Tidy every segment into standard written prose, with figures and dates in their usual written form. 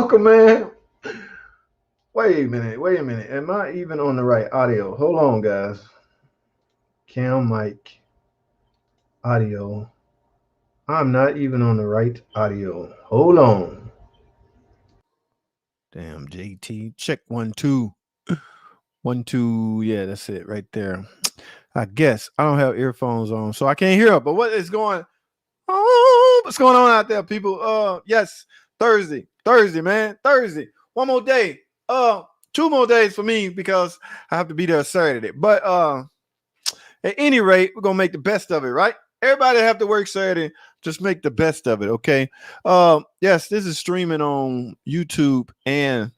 welcome, man. Wait a minute. Am I even on the right audio? Hold on, guys. Cam, mic, audio. I'm not even on the right audio. Hold on. Damn, JT. Check 1 2. 1 2. Yeah, that's it right there. I guess I don't have earphones on, so I can't hear. But what is going on? What's going on out there, people? Yes, Thursday, man. Thursday. One more day. 2 more days for me because I have to be there Saturday. But at any rate, we're gonna make the best of it, right? Everybody have to work Saturday. Just make the best of it, okay? Yes, this is streaming on YouTube and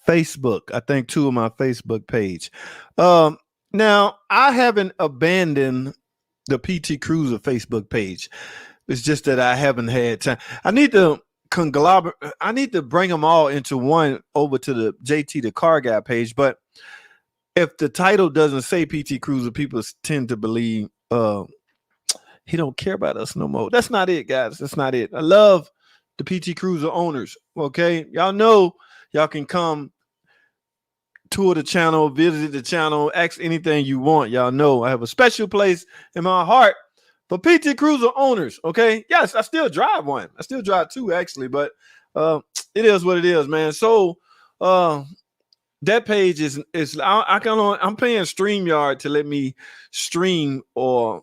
Facebook. I think 2 of my Facebook page. Now I haven't abandoned the PT Cruiser Facebook page. It's just that I haven't had time. I need to conglomerate. I need to bring them all into one over to the JT the Car Guy page. But if the title doesn't say PT Cruiser, people tend to believe he don't care about us no more. That's not it, guys. That's not it. I love the PT Cruiser owners. Okay, y'all know y'all can come tour the channel, visit the channel, ask anything you want. Y'all know I have a special place in my heart for PT Cruiser owners. Okay, yes, I still drive one. I still drive 2 actually, but it is what it is, man. So that page is I'm paying StreamYard to let me stream or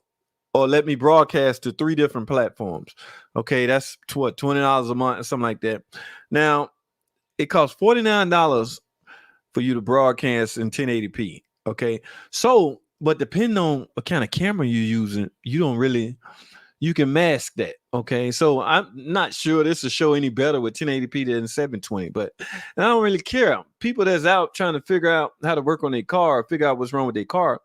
let me broadcast to 3 different platforms. Okay, that's what, $20 a month or something like that. Now it costs $49 for you to broadcast in 1080p. Okay, so but depending on what kind of camera you're using, you can mask that. Okay, so I'm not sure this will show any better with 1080p than 720, but I don't really care. People that's out trying to figure out how to work on their car, figure out what's wrong with their car,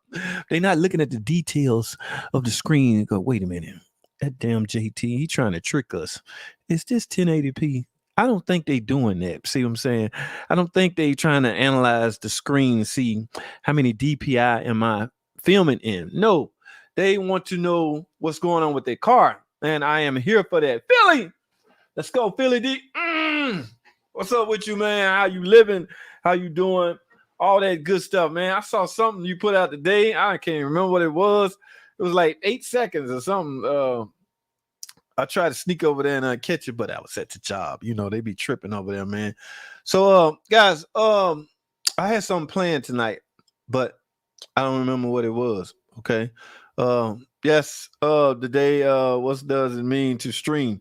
they're not looking at the details of the screen and go, wait a minute, that damn JT, he trying to trick us. Is this 1080p? I don't think they doing that. See what I'm saying? I don't think they trying to analyze the screen and see how many DPI am I filming in. No, they want to know what's going on with their car. And I am here for that. Philly, let's go, Philly D. What's up with you, man? How you living? How you doing? All that good stuff, man. I saw something you put out today. I can't remember what it was. It was like 8 seconds or something. I tried to sneak over there and catch it, but I was at the job. You know, they be tripping over there, man. So, guys, I had something planned tonight, but I don't remember what it was. Okay. Yes, today, what does it mean to stream?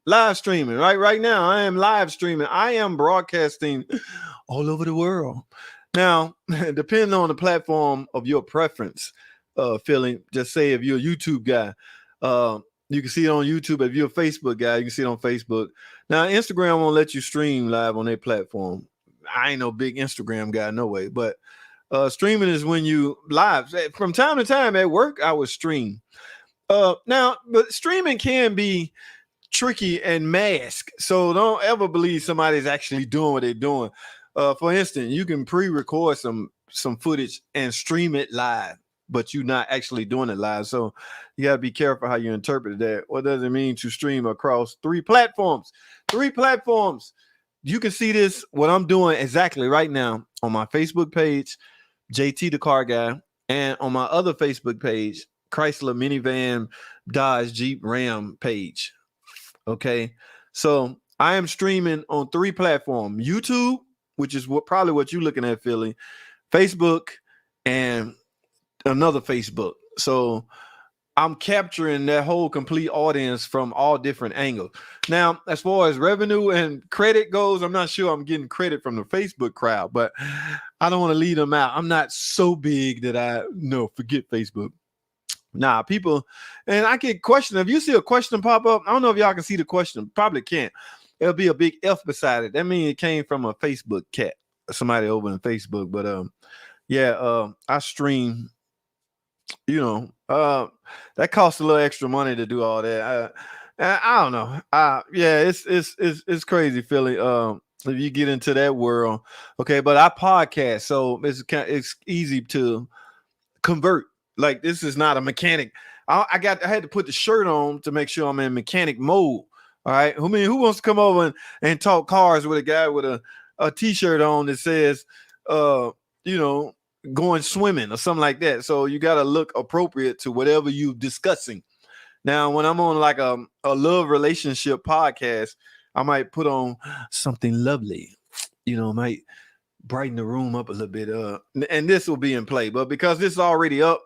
Live streaming, right? Right now, I am live streaming. I am broadcasting all over the world. Now, depending on the platform of your preference, Philly, just say if you're a YouTube guy, you can see it on YouTube. If you're a Facebook guy, you can see it on Facebook. Now, Instagram won't let you stream live on their platform. I ain't no big Instagram guy, no way. But streaming is when you live. From time to time at work, I would stream. Now, but streaming can be tricky and masked. So don't ever believe somebody's actually doing what they're doing. For instance, you can pre-record some footage and stream it live, but you're not actually doing it live. So you got to be careful how you interpret that. What does it mean to stream across 3 platforms? 3 platforms. You can see this, what I'm doing exactly right now on my Facebook page, JT the Car Guy, and on my other Facebook page, Chrysler Minivan Dodge Jeep Ram page. Okay. So I am streaming on 3 platforms: YouTube, which is probably what you're looking at, Philly, Facebook, and another Facebook. So I'm capturing that whole complete audience from all different angles. Now, as far as revenue and credit goes, I'm not sure I'm getting credit from the Facebook crowd, but I don't want to leave them out. I'm not so big that forget Facebook. Nah, people, and I get questioned. If you see a question pop up, I don't know if y'all can see the question. Probably can't. It'll be a big F beside it. That means it came from a Facebook cat, somebody over in Facebook. But I stream. That costs a little extra money to do all that. I don't know. It's crazy, Philly. If you get into that world, okay. But I podcast, so it's easy to convert. Like, this is not a mechanic. I had to put the shirt on to make sure I'm in mechanic mode. All right. Who wants to come over and talk cars with a guy with a t-shirt on that says, you know, going swimming or something like that. So you got to look appropriate to whatever you're discussing. Now, when I'm on like a love relationship podcast, I might put on something lovely, might brighten the room up a little bit. And this will be in play. But because this is already up,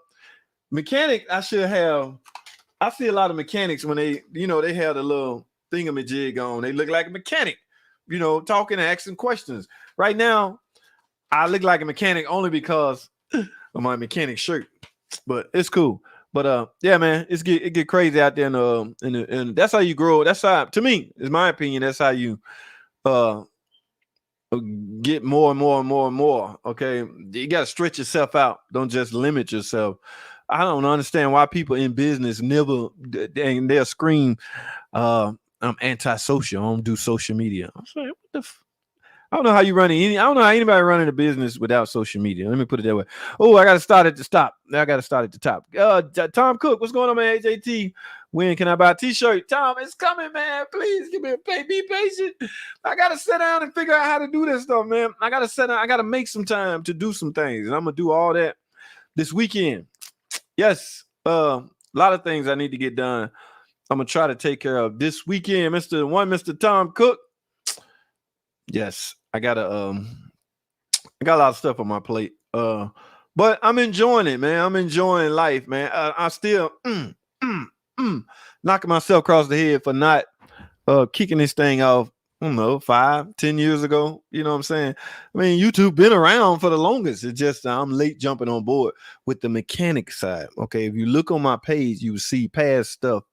mechanic, I see a lot of mechanics when they have the little thingamajig on. They look like a mechanic, talking and asking questions. Right now, I look like a mechanic only because of my mechanic shirt, but it's cool. But yeah, man, it get crazy out there, and that's how you grow. That's how, to me, is my opinion. That's how you get more and more and more and more. Okay, you got to stretch yourself out. Don't just limit yourself. I don't understand why people in business never, and they'll scream, I'm antisocial. I don't do social media. I'm saying, what the I don't know how you run I don't know how anybody running a business without social media. Let me put it that way. Oh, I got to start at the top. I got to start at the top. Tom Cook, what's going on, man? AJT, when can I buy a t-shirt? Tom, it's coming, man. Please give me a pay. Be patient. I got to sit down and figure out how to do this stuff, man. I got to sit down. I got to make some time to do some things. And I'm going to do all that this weekend. Yes. A lot of things I need to get done. I'm going to try to take care of this weekend. Mr. Tom Cook. Yes, I got a lot of stuff on my plate. But I'm enjoying it, man. I'm enjoying life, man. I still knocking myself across the head for not kicking this thing off, I don't know, 5-10 years ago. You know what I'm saying? I mean, YouTube been around for the longest. It's just I'm late jumping on board with the mechanic side. Okay, if you look on my page, you will see past stuff.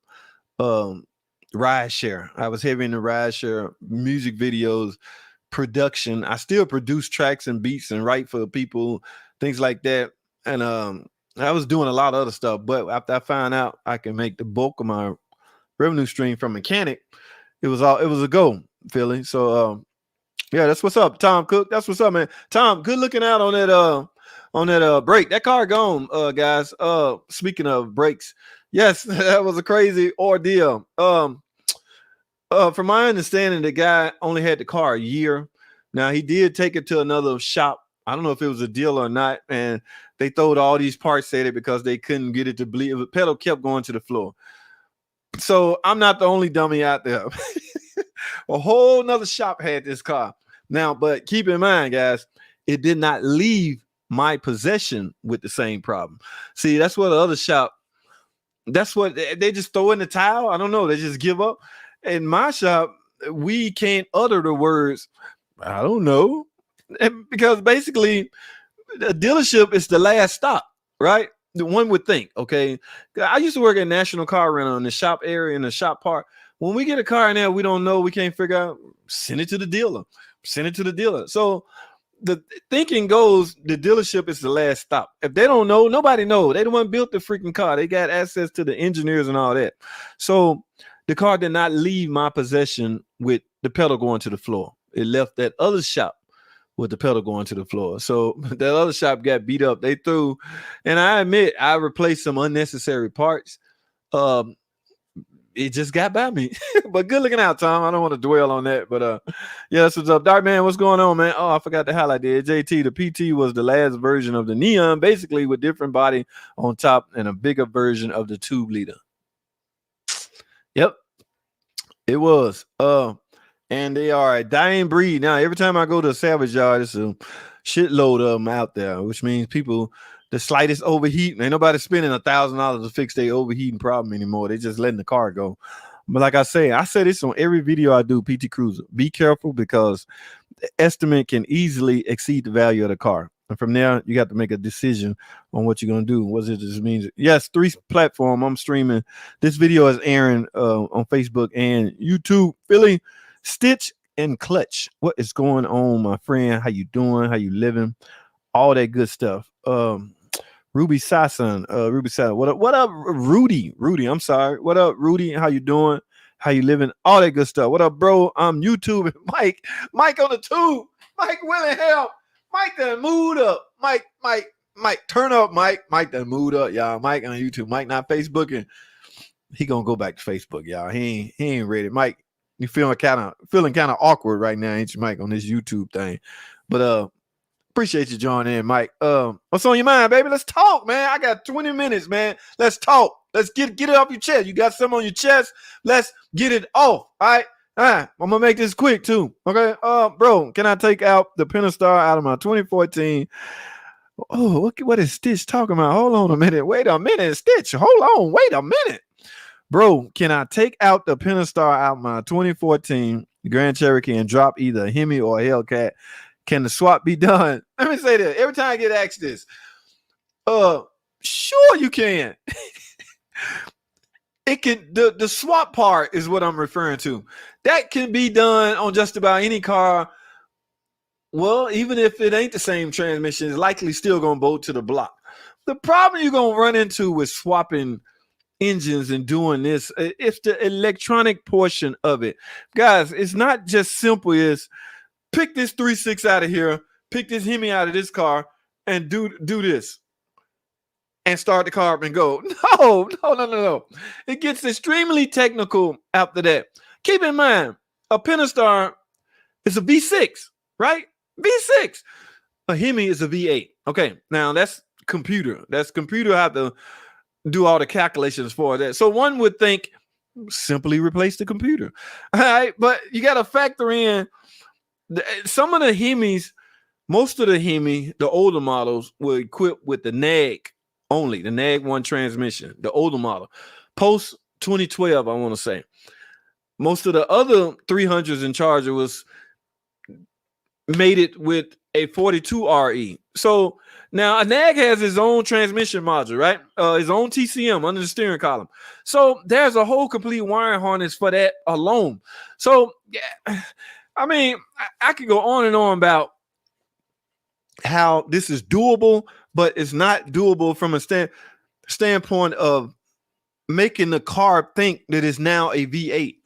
Ride share. I was heavy in the ride share, music videos, production. I still produce tracks and beats and write for people, things like that. And I was doing a lot of other stuff, but after I found out I can make the bulk of my revenue stream from mechanic, it was a go, Philly. So yeah, that's what's up, Tom Cook. That's what's up, man. Tom, good looking out on that break. That car gone, guys. Speaking of brakes, yes, that was a crazy ordeal. From my understanding, the guy only had the car a year. Now, he did take it to another shop. I don't know if it was a deal or not. And they throwed all these parts at it because they couldn't get it to bleed. The pedal kept going to the floor. So I'm not the only dummy out there. A whole nother shop had this car. Now, but keep in mind, guys, it did not leave my possession with the same problem. See, that's what the other shop, that's what they just throw in the towel. I don't know. They just give up. In my shop, we can't utter the words, I don't know, because basically the dealership is the last stop, right? The one would think, okay. I used to work at National Car Rental in the shop area, in the shop part. When we get a car in there, we don't know, we can't figure out, send it to the dealer. So the thinking goes, the dealership is the last stop. If they don't know, nobody knows. They the one built the freaking car. They got access to the engineers and all that. So the car did not leave my possession with the pedal going to the floor. It left that other shop with the pedal going to the floor. So that other shop got beat up. They threw, and I admit, I replaced some unnecessary parts. It just got by me. But good looking out, Tom. I don't want to dwell on that. But yeah, that's what's up. Dark Man, what's going on, man? Oh, I forgot to highlight that. JT, the PT was the last version of the Neon, basically with different body on top and a bigger version of the tube leader. Yep, it was. And they are a dying breed. Now, every time I go to a salvage yard, it's a shitload of them out there, which means people, the slightest overheat, ain't nobody spending $1,000 to fix their overheating problem anymore. They just letting the car go. But like I say this on every video I do, PT Cruiser. Be careful because the estimate can easily exceed the value of the car. And from there, you got to make a decision on what you're going to do. What does this mean? Yes, 3 platform. I'm streaming. This video is airing on Facebook and YouTube. Philly, Stitch and Clutch. What is going on, my friend? How you doing? How you living? All that good stuff. Ruby Sasan. What up, Rudy? I'm sorry. What up, Rudy? How you doing? How you living? All that good stuff. What up, bro? I'm YouTube and Mike on the tube. Mike willing help. Mike done mood up. Mike, turn up, Mike. Mike done mood up, y'all. Mike on YouTube. Mike not Facebooking. He gonna go back to Facebook, y'all. He ain't ready. Mike, You feeling kind of awkward right now, ain't you, Mike, on this YouTube thing? But appreciate you joining in, Mike. What's on your mind, baby? Let's talk, man. I got 20 minutes, man. Let's talk. Let's get it off your chest. You got something on your chest. Let's get it off. All right. I'm gonna make this quick too. Okay. Bro, can I take out the Pentastar out of my 2014? Oh, what is Stitch talking about? Hold on a minute. Wait a minute, Stitch. Hold on. Wait a minute. Bro, can I take out the Pentastar out of my 2014 Grand Cherokee and drop either a Hemi or a Hellcat? Can the swap be done? Let me say this. Every time I get asked this, sure you can. It can, the swap part is what I'm referring to. That can be done on just about any car. Well, even if it ain't the same transmission, it's likely still gonna bolt to the block. The problem you're gonna run into with swapping engines and doing this, it's the electronic portion of it. Guys, it's not just simple as pick this 3.6 out of here, pick this Hemi out of this car, and do this. And start the car up and go. No. It gets extremely technical after that. Keep in mind, a Pentastar is a V6, right? V6. A Hemi is a V8. Okay, now that's computer. That's computer have to do all the calculations for that. So one would think simply replace the computer. All right, but you got to factor in some of the Hemis, most of the Hemi, the older models were equipped with the NAG only, the NAG 1 transmission, the older model. Post 2012, I want to say. Most of the other 300s in Charger was made it with a 42 RE. So now a NAG has his own transmission module, right? His own TCM under the steering column. So there's a whole complete wiring harness for that alone. So yeah, I mean, I could go on and on about how this is doable, but it's not doable from a standpoint of making the car think that it's now a V8.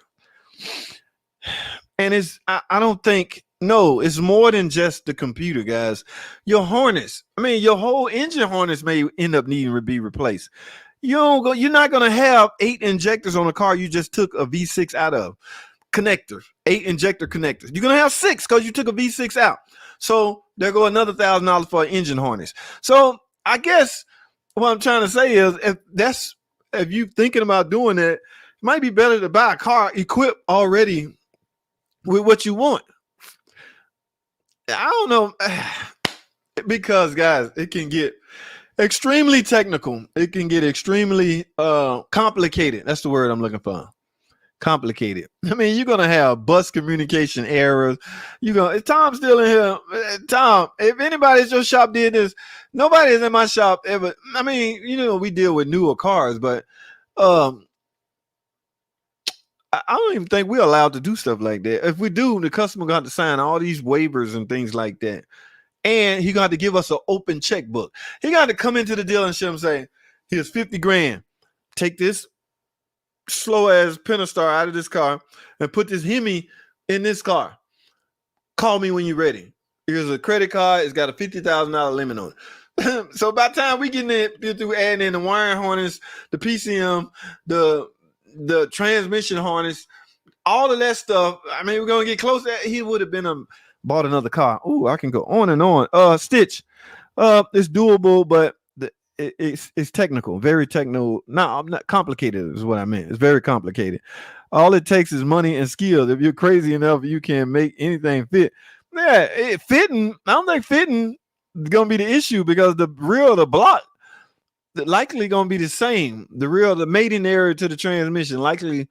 And I don't think, no, it's more than just the computer, guys. Your harness, I mean, your whole engine harness may end up needing to be replaced. You're not going to have 8 injectors on a car you just took a V6 out of. Connectors, 8 injector connectors. You're going to have 6 because you took a V6 out. So there go another $1,000 for an engine harness. So I guess what I'm trying to say is if you're thinking about doing that, it might be better to buy a car equipped already with what you want. I don't know, because guys, it can get extremely technical. It can get extremely complicated. That's the word I'm looking for. Complicated. I mean, you're gonna have bus communication errors. Is Tom still in here? Tom, if anybody at your shop did this, nobody is in my shop ever. I mean, we deal with newer cars, but I don't even think we're allowed to do stuff like that. If we do, the customer got to sign all these waivers and things like that. And he got to give us an open checkbook. He got to come into the dealership and say, here's 50 grand. Take this slow ass Pentastar out of this car and put this Hemi in this car. Call me when you're ready. Here's a credit card. It's got a $50,000 limit on it. So by the time we get through adding in the wiring harness, the PCM, the transmission harness, all of that stuff, I mean, we're going to get close. He would have been bought another car. Ooh, I can go on and on. Stitch, it's doable, but it's technical, very technical. No, I'm not complicated is what I meant. It's very complicated. All it takes is money and skill. If you're crazy enough, you can make anything fit. Yeah, fitting. I don't think fitting is gonna be the issue because the block likely gonna be the same. The mating area to the transmission likely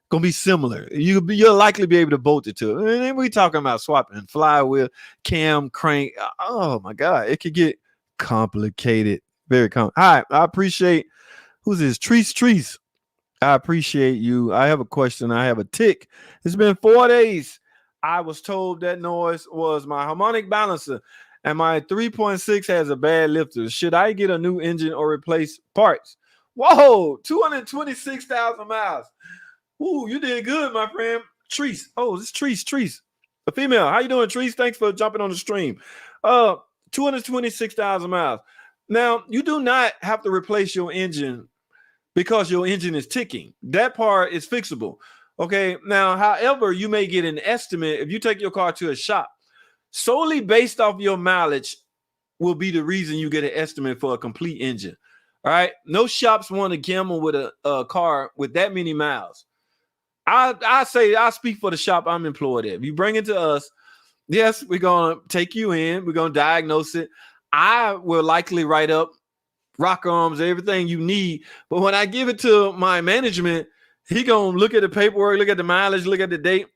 gonna be similar. You'll likely be able to bolt it to it. And then we talking about swapping flywheel, cam, crank. Oh my God, it could get complicated. Very Hi, I appreciate who's this? Treese. I appreciate you. I have a question. I have a tick. It's been 4 days. I was told that noise was my harmonic balancer, and my 3.6 has a bad lifter. Should I get a new engine or replace parts? Whoa, 226,000 miles. Ooh, you did good, my friend. Treese. Oh, this is Treese. A female. How you doing, Treese? Thanks for jumping on the stream. 226,000 miles. Now, you do not have to replace your engine because your engine is ticking. That part is fixable. Okay, now, however, you may get an estimate if you take your car to a shop solely based off your mileage will be the reason you get an estimate for a complete engine. All right, no shops want to gamble with a car with that many miles. I say I speak for the shop I'm employed at. If you bring it to us, yes, we're gonna take you in. We're gonna diagnose it. I will likely write up rock arms, everything you need. But when I give it to my management, he gonna look at the paperwork, look at the mileage, look at the date,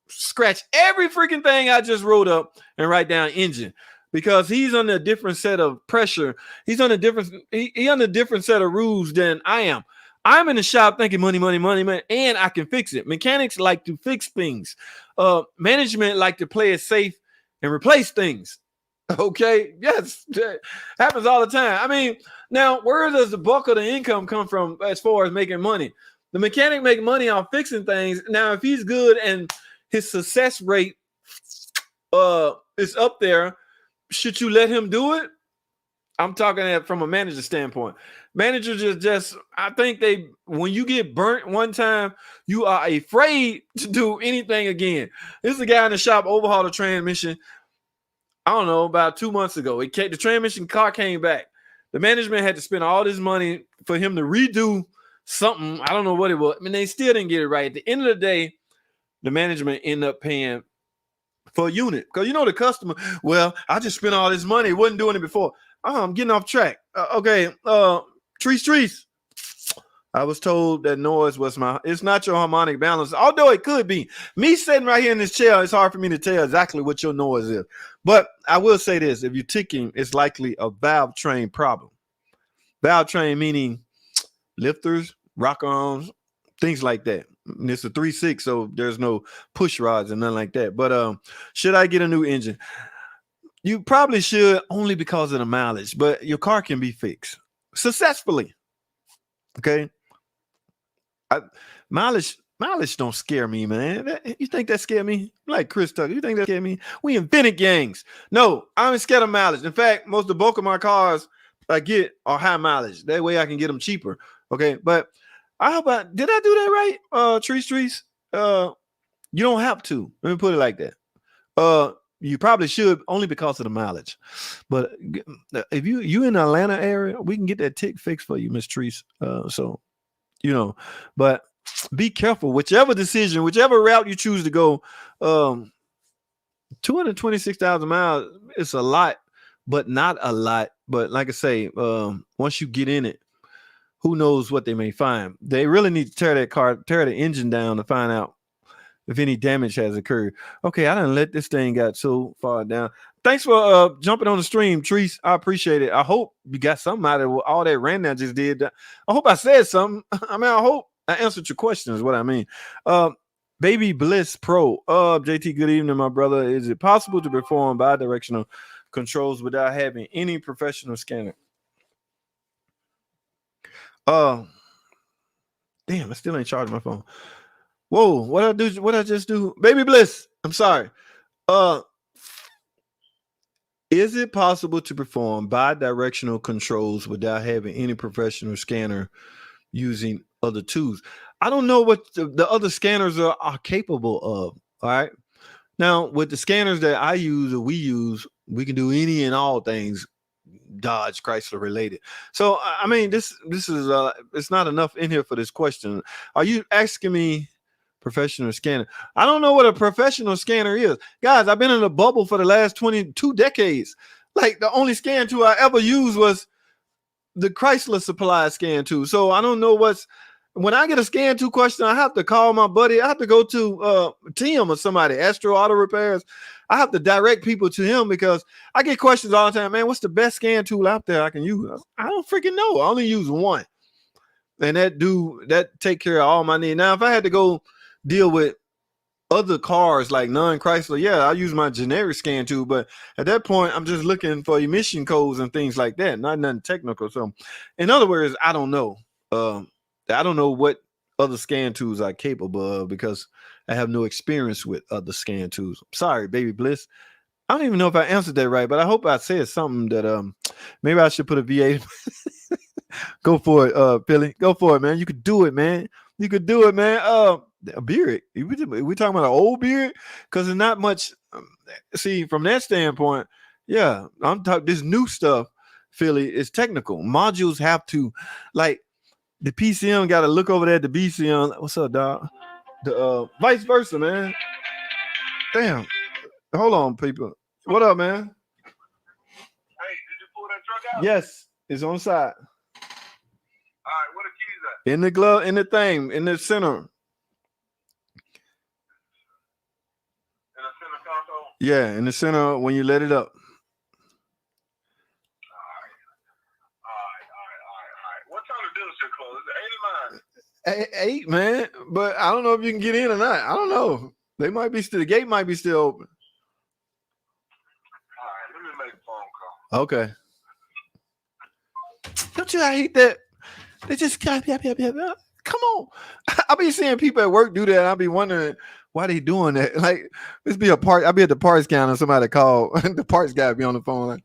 scratch every freaking thing I just wrote up and write down engine. Because he's under a different set of pressure. He's on a different he under a different set of rules than I am. I'm in the shop thinking money, money, money, man, and I can fix it. Mechanics like to fix things. Management like to play it safe and replace things. Okay, yes, happens all the time. I mean, now where does the bulk of the income come from as far as making money? The mechanic make money on fixing things. Now, if he's good and his success rate is up there, should you let him do it? I'm talking from a manager standpoint. Managers just I think when you get burnt one time, you are afraid to do anything again. This is a guy in the shop overhauled a transmission. I don't know, about 2 months ago. The transmission car came back. The management had to spend all this money for him to redo something. I don't know what it was. I mean, they still didn't get it right. At the end of the day, the management ended up paying for a unit. Because the customer, well, I just spent all this money. Wasn't doing it before. I'm getting off track. Okay. Trees. I was told that noise was it's not your harmonic balance, although it could be. Me sitting right here in this chair, it's hard for me to tell exactly what your noise is. But I will say this, if you're ticking, it's likely a valve train problem. Valve train meaning lifters, rock arms, things like that. And it's a 3.6, so there's no push rods and nothing like that. But should I get a new engine? You probably should, only because of the mileage, but your car can be fixed successfully. Okay. Mileage don't scare me, man. You think that scare me? Like Chris Tucker, you think that scare me? We invented gangs. No, I'm scared of mileage. In fact, most of the bulk of my cars I get are high mileage. That way I can get them cheaper. Okay, but did I do that right? Trees. You don't have to. Let me put it like that. You probably should, only because of the mileage. But if you in the Atlanta area, we can get that tick fixed for you, Miss Trees. But be careful. Whichever route you choose to go, 226,000 miles, it's a lot, but not a lot. But like I say, once you get in it, who knows what they may find. They really need to tear the engine down to find out if any damage has occurred. Okay, I didn't let this thing got so far down. Thanks for jumping on the stream, Treese. I appreciate it. I hope you got something out of all that random I just did. I hope I said something. I mean, I hope I answered your question is what I mean. Baby Bliss Pro. JT, good evening, my brother. Is it possible to perform bi-directional controls without having any professional scanner? Damn, I still ain't charging my phone. Whoa, what I just do? Baby Bliss, I'm sorry. Is it possible to perform bi-directional controls without having any professional scanner using other tools? I don't know what the other scanners are capable of. All right. Now, with the scanners that I use or we use, we can do any and all things Dodge Chrysler related. So, I mean, this is it's not enough in here for this question. Are you asking me professional scanner? I don't know what a professional scanner is. Guys, I've been in a bubble for the last 22 decades. Like, the only scan tool I ever used was the Chrysler Supply scan tool. So I don't know when I get a scan tool question, I have to call my buddy. I have to go to Tim or somebody, Astro Auto Repairs. I have to direct people to him because I get questions all the time. Man, what's the best scan tool out there I can use? I don't freaking know. I only use one. And that take care of all my needs. Now, if I had to go deal with other cars like non-Chrysler, yeah, I use my generic scan tool, but at that point I'm just looking for emission codes and things like that, not nothing technical. So in other words, I don't know what other scan tools are capable of because I have no experience with other scan tools. Sorry, Baby Bliss, I don't even know if I answered that right, but I hope I said something that maybe I should put a VA. Go for it, Billy. Go for it, man. You could do it, man. A beard. We talking about an old beard? Because there's not much. See, from that standpoint, yeah, I'm talking this new stuff. Philly is technical. Modules have to, like, the PCM got to look over there at the BCM. What's up, dog? The vice versa, man. Damn. Hold on, people. What up, man? Hey, did you pull that truck out? Yes, it's on side. All right, where the keys at? In the glove, in the thing, in the center. In the center console? Yeah, in the center when you let it up. All right. What time the dealership close? Is it 8 or 9? 8, man. But I don't know if you can get in or not. I don't know. They might be still. The gate might be still open. All right, let me make a phone call. Okay. Don't you hate that? They just come on. I be seeing people at work do that. I be wondering why they doing that. Like, this be a part. I be at the parts counter. Somebody call. The parts guy be on the phone like,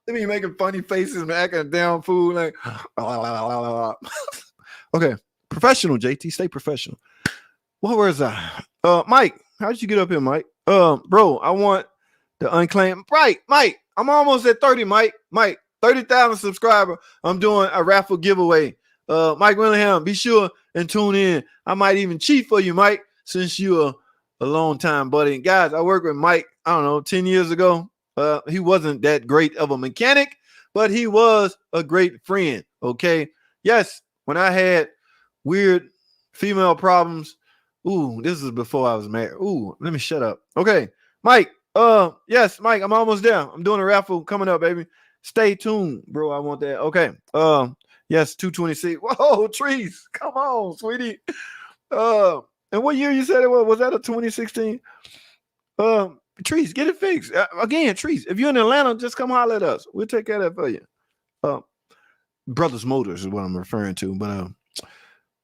they be making funny faces and acting a damn fool. Like, okay, professional. JT, stay professional. What was I? Mike, how did you get up here, Mike? Bro, I want the unclaimed. Right, Mike. I'm almost at 30, Mike. 30,000 subscriber. I'm doing a raffle giveaway. Mike Willingham, be sure and tune in. I might even cheat for you, Mike, since you're a long time buddy. And guys, I worked with Mike, I don't know, 10 years ago. He wasn't that great of a mechanic, but he was a great friend. Okay. Yes, when I had weird female problems. Ooh, this is before I was married. Ooh, let me shut up. Okay, Mike. Yes, Mike, I'm almost there. I'm doing a raffle coming up, baby. Stay tuned, bro. I want that. Okay. Yes, 226. Whoa, trees. Come on, sweetie. And what year you said it was? Was that a 2016? Trees, get it fixed. Again, trees. If you're in Atlanta, just come holler at us. We'll take care of that for you. Brothers Motors is what I'm referring to, but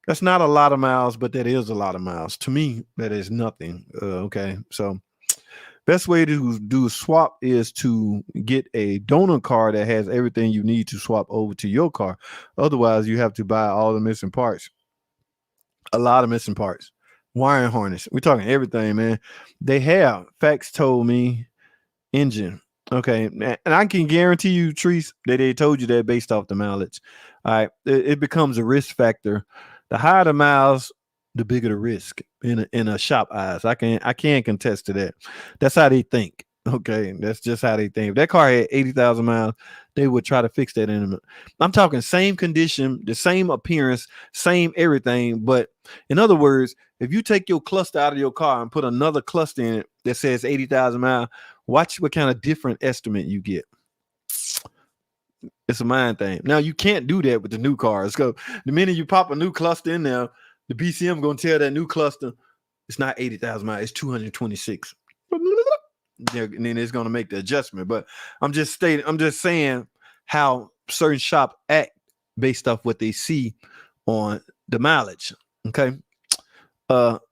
that's not a lot of miles, but that is a lot of miles. To me, that is nothing. Okay, so best way to do a swap is to get a donor car that has everything you need to swap over to your car. Otherwise, you have to buy all the missing parts. A lot of missing parts. Wiring harness. We're talking everything, man. They have. Facts told me engine. Okay, and I can guarantee you, Treese, that they told you that based off the mileage. All right, it becomes a risk factor. The higher the miles, the bigger the risk in a shop eyes. I can't contest to that. That's how they think. Okay, that's just how they think. If that car had 80,000 miles, they would try to fix that in. I'm talking same condition, the same appearance, same everything. But in other words, if you take your cluster out of your car and put another cluster in it that says 80,000 miles, watch what kind of different estimate you get. It's a mind thing. Now, you can't do that with the new cars. So the minute you pop a new cluster in there, the BCM going to tell that new cluster it's not 80,000 miles, it's 226. And then it's going to make the adjustment. But I'm just saying how certain shop act based off what they see on the mileage. Okay.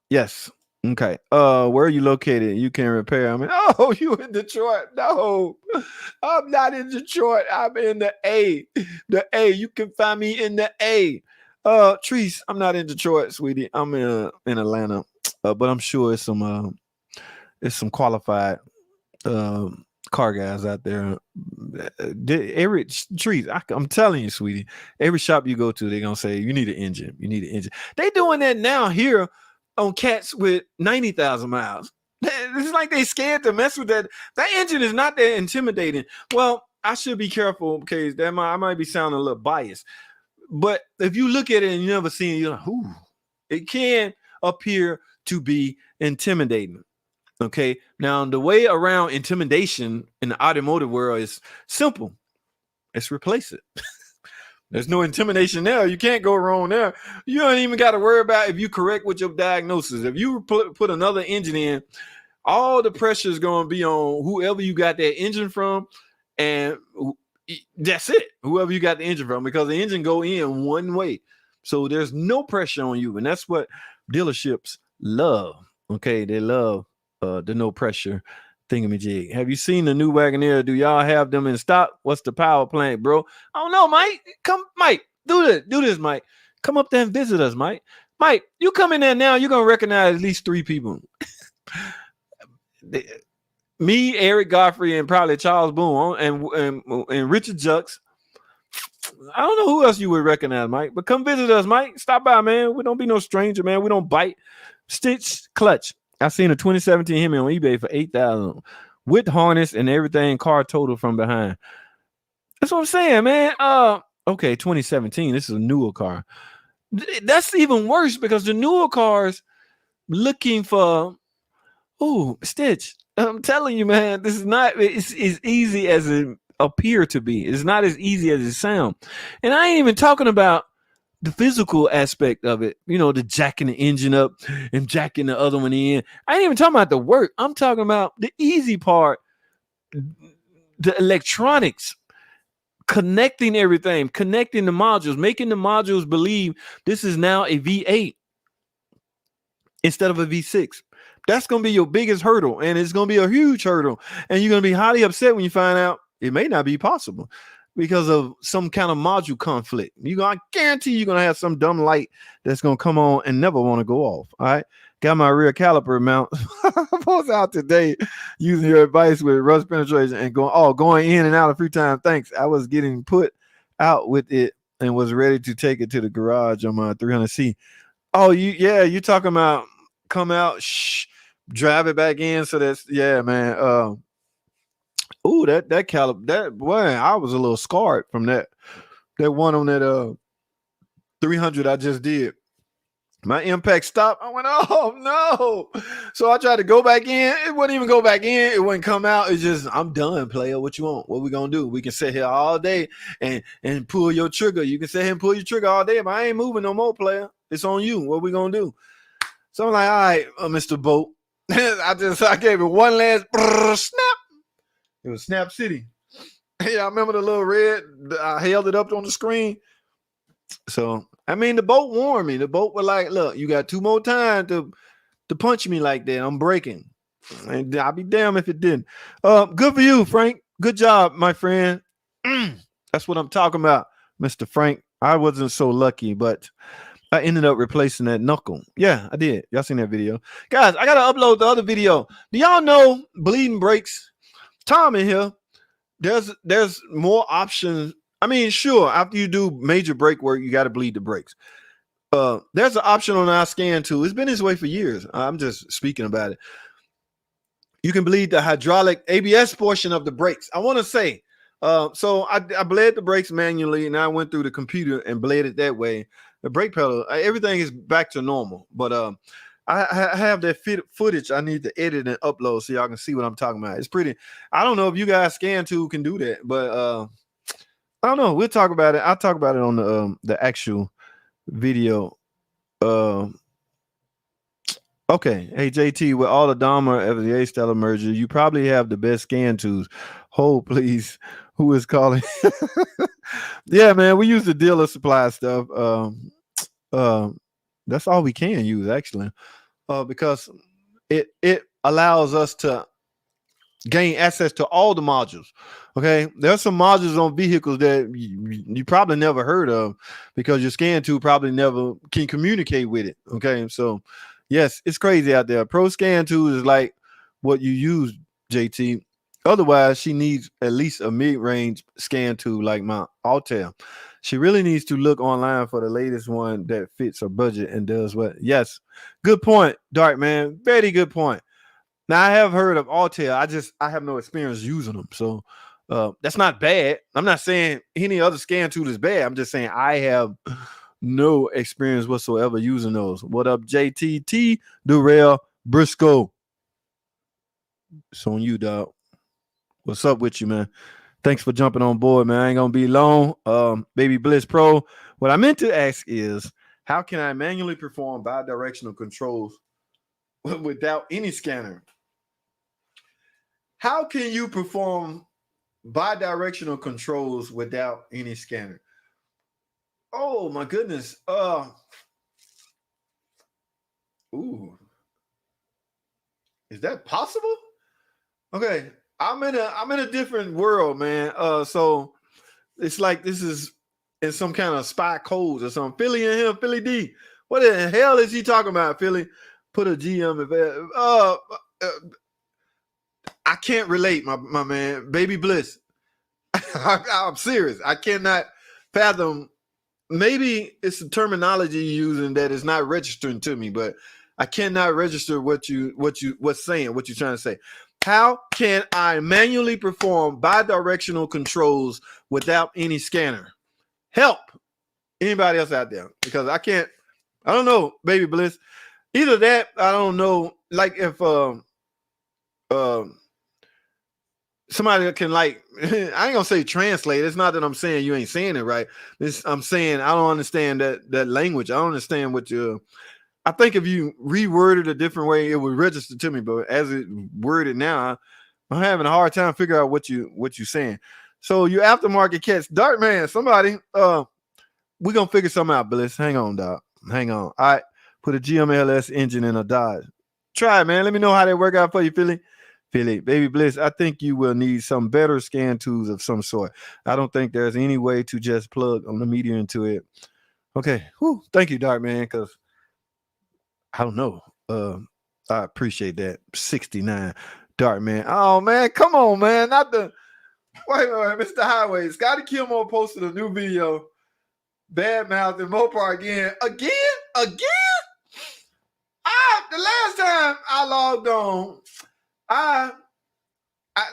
Yes. Okay. Where are you located? You can repair. I mean, oh, you in Detroit? No, I'm not in Detroit. I'm in the A. The A. You can find me in the A. Treese, I'm not in Detroit, sweetie. I'm in Atlanta. But I'm sure it's some qualified car guys out there. Every Treese, I'm telling you, sweetie. Every shop you go to, they're gonna say you need an engine. You need an engine. They doing that now here on cats with 90,000 miles. It's like they scared to mess with that. That engine is not that intimidating. Well, I should be careful because I might be sounding a little biased. But if you look at it and you never seen it, you're like, ooh, it can appear to be intimidating. Okay. Now, the way around intimidation in the automotive world is simple. Let's replace it. There's no intimidation there. You can't go wrong there. You don't even got to worry about if you correct with your diagnosis. If you put another engine in, all the pressure is going to be on whoever you got that engine from, and that's it. Whoever you got the engine from, because the engine go in one way. So there's no pressure on you, and that's what dealerships love. Okay, they love the no pressure thingamajig. Have you seen the new Wagoneer? Do y'all have them in stock? What's the power plant, bro? I don't know, Mike. Come, Mike. Do this, Mike. Come up there and visit us, Mike. Mike, you come in there now, you're gonna recognize at least 3 people. Me, Eric Godfrey, and probably Charles Boone and Richard Jux. I don't know who else you would recognize, Mike, but come visit us, Mike. Stop by, man. We don't be no stranger, man. We don't bite. Stitch Clutch. I seen a 2017 Hemi on eBay for $8,000 with harness and everything, car total from behind. That's what I'm saying, man. Okay, 2017. This is a newer car. That's even worse because the newer cars looking for Stitch. I'm telling you, man, this is not it's as easy as it appear to be. It's not as easy as it sounds. And I ain't even talking about the physical aspect of it, the jacking the engine up and jacking the other one in. I ain't even talking about the work. I'm talking about the easy part, the electronics, connecting everything, connecting the modules, making the modules believe this is now a V8 instead of a V6. That's going to be your biggest hurdle, and it's going to be a huge hurdle, and you're going to be highly upset when you find out it may not be possible because of some kind of module conflict. I guarantee you're going to have some dumb light that's going to come on and never want to go off. All right. Got my rear caliper mount. I was out today using your advice with rust penetration and going in and out a few times. Thanks. I was getting put out with it and was ready to take it to the garage on my 300C. Oh, you're talking about come out, drive it back in. So that's, yeah, man. That caliper, that boy, I was a little scarred from that one on that 300 I just did. My impact stopped. I went, oh no. So I tried to go back in. It wouldn't even go back in. It wouldn't come out. It's just, I'm done, player. What you want? What we gonna do? We can sit here all day and pull your trigger. You can sit here and pull your trigger all day, but I ain't moving no more, player. It's on you. What we gonna do? So I'm like, all right, Mr. Boat. I gave it one last snap. It was Snap City. Yeah, I remember the little red. I held it up on the screen. So, I mean, the boat warned me. The boat was like, look, you got 2 more times to punch me like that. I'm breaking. And I'll be damned if it didn't. Good for you, Frank. Good job, my friend. That's what I'm talking about, Mr. Frank. I wasn't so lucky, but I ended up replacing that knuckle. Yeah, I did. Y'all seen that video? Guys, I got to upload the other video. Do y'all know bleeding brakes? Tom in here. There's more options. I mean, sure, after you do major brake work, you got to bleed the brakes. There's an option on our scan tool. It's been this way for years. I'm just speaking about it. You can bleed the hydraulic ABS portion of the brakes. I want to say, so I bled the brakes manually, and I went through the computer and bled it that way. The brake pedal, everything is back to normal. But I have that footage I need to edit and upload so y'all can see what I'm talking about. It's pretty. I don't know if you guys scan tool can do that, but I don't know. We'll talk about it. I'll talk about it on the actual video. Okay. Hey, JT, with all the Dahmer of the A-Stellar merger, you probably have the best scan tools. Hold, please. Who is calling? Yeah, man. We use the dealer supply stuff. That's all we can use, actually, because it allows us to gain access to all the modules. Okay, there's some modules on vehicles that you probably never heard of because your scan tool probably never can communicate with it. Okay, so yes, it's crazy out there. Pro scan tool is like what you use, JT. Otherwise, she needs at least a mid-range scan tool like my Altair. She really needs to look online for the latest one that fits her budget and does what. Yes, good point, Dark Man. Very good point. Now, I have heard of Altair. I have no experience using them. So that's not bad. I'm not saying any other scan tool is bad. I'm just saying I have no experience whatsoever using those. What up, JTT, Durrell, Briscoe? It's on you, dog. What's up with you, man? Thanks for jumping on board, man. I ain't going to be long. Baby Bliss Pro. What I meant to ask is, how can I manually perform bidirectional controls without any scanner? How can you perform bidirectional controls without any scanner? Oh my goodness. Is that possible? Okay. I'm in a different world, man. So it's like this is in some kind of spy codes or something. Philly in here, Philly D. What the hell is he talking about, Philly? Put a GM. I can't relate, my man. Baby Bliss. I'm serious. I cannot fathom. Maybe it's the terminology you're using that is not registering to me, but I cannot register what's saying, what you're trying to say. How can I manually perform bidirectional controls without any scanner? Help anybody else out there, because I can't. I don't know, Baby Bliss. Either that, I don't know. Like if somebody can like, I ain't gonna say translate. It's not that I'm saying you ain't saying it right. I'm saying I don't understand that language. I don't understand what you. I think if you reword it a different way, it would register to me. But as it worded now, I'm having a hard time figuring out what you're saying. So you aftermarket cats, Dark Man. Somebody, we gonna figure something out, Bliss. Hang on, Doc. Hang on. All right, put a GMLS engine in a Dodge. Try it, man. Let me know how they work out for you, Philly. Baby Bliss, I think you will need some better scan tools of some sort. I don't think there's any way to just plug on the media into it. Okay. Whew. Thank you, Dark Man, because I don't know. I appreciate that. 69, Dark Man. Oh, man. Come on, man. Not the... Wait, Mr. Highway. Scotty Kilmore posted a new video. Bad mouth and Mopar again. Again? The last time I logged on, I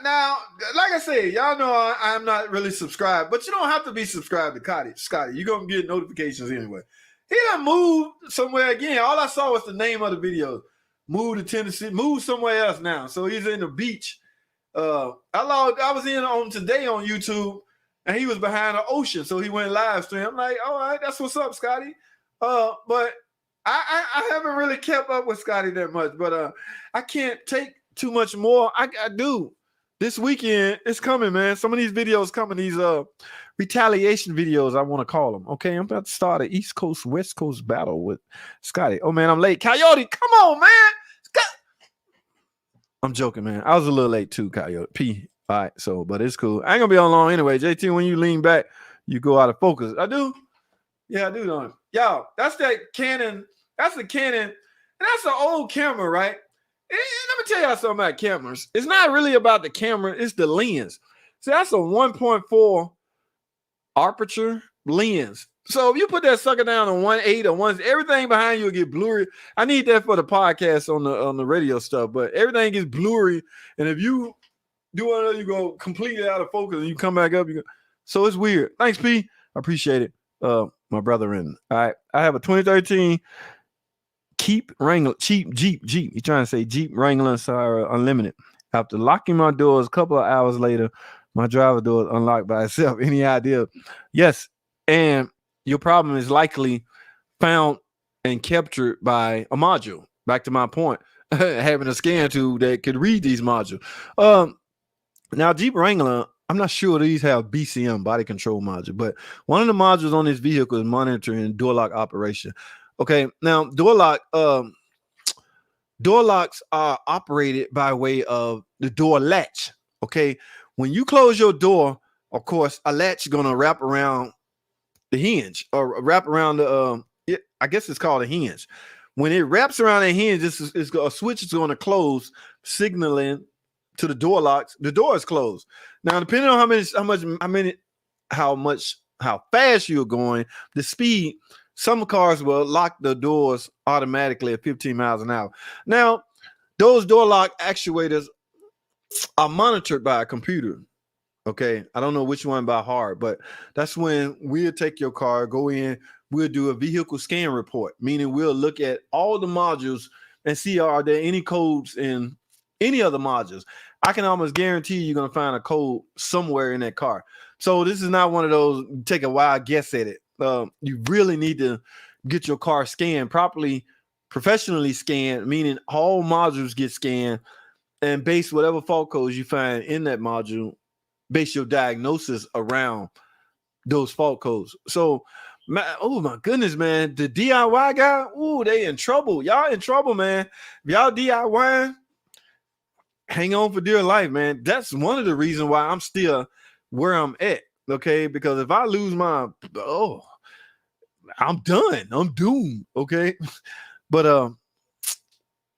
now, like I said, y'all know I'm not really subscribed, but you don't have to be subscribed to Scotty. You're going to get notifications anyway. He done moved somewhere again. All I saw was the name of the video. Moved to Tennessee, moved somewhere else now. So he's in the beach. I was in on today on YouTube, and he was behind the ocean. So he went live stream. I'm like, all right, that's what's up, Scotty. But I haven't really kept up with Scotty that much, but I can't take too much more. I do. This weekend, it's coming, man. Some of these videos coming, these retaliation videos, I want to call them. Okay, I'm about to start an East Coast, West Coast battle with Scotty. Oh, man, I'm late. Coyote, come on, man. I'm joking, man. I was a little late too, Coyote. P. All right, so, but it's cool. I ain't going to be on long anyway. JT, when you lean back, you go out of focus. I do? Yeah, I do, don't I? Y'all, that's that Canon. That's the Canon. And that's an old camera, right? And let me tell y'all something about cameras. It's not really about the camera. It's the lens. So that's a 1.4 aperture lens. So if you put that sucker down on 1.8 or 1, everything behind you will get blurry. I need that for the podcast on the radio stuff, but everything gets blurry. And if you do one, you go completely out of focus and you come back up. So it's weird. Thanks, P. I appreciate it. My brother in. All right. I have a 2013 cheap Jeep. He's trying to say Jeep Wrangler Unlimited. After locking my doors a couple of hours later, my driver door is unlocked by itself. Any idea? Yes. And your problem is likely found and captured by a module. Back to my point, having a scan tool that could read these modules. Now, Jeep Wrangler, I'm not sure these have BCM, body control module, but one of the modules on this vehicle is monitoring door lock operation. Okay, now door locks are operated by way of the door latch. Okay, when you close your door, of course, a latch is going to wrap around the hinge or wrap around the. I guess it's called a hinge. When it wraps around the hinge, a switch is going to close, signaling to the door locks. The door is closed. Now, depending on how fast you're going, the speed. Some cars will lock the doors automatically at 15 miles an hour. Now, those door lock actuators are monitored by a computer. Okay, I don't know which one by heart, but that's when we'll take your car, go in, we'll do a vehicle scan report, meaning we'll look at all the modules and see are there any codes in any of the modules. I can almost guarantee you're going to find a code somewhere in that car. So this is not one of those, take a wild guess at it. You really need to get your car scanned properly, professionally scanned, meaning all modules get scanned, and base whatever fault codes you find in that module, base your diagnosis around those fault codes. So, oh my goodness, man, the DIY guy, they in trouble. Y'all in trouble, man. If y'all DIY, hang on for dear life, man. That's one of the reasons why I'm still where I'm at. Okay, because if I lose my I'm done. I'm doomed. Okay. But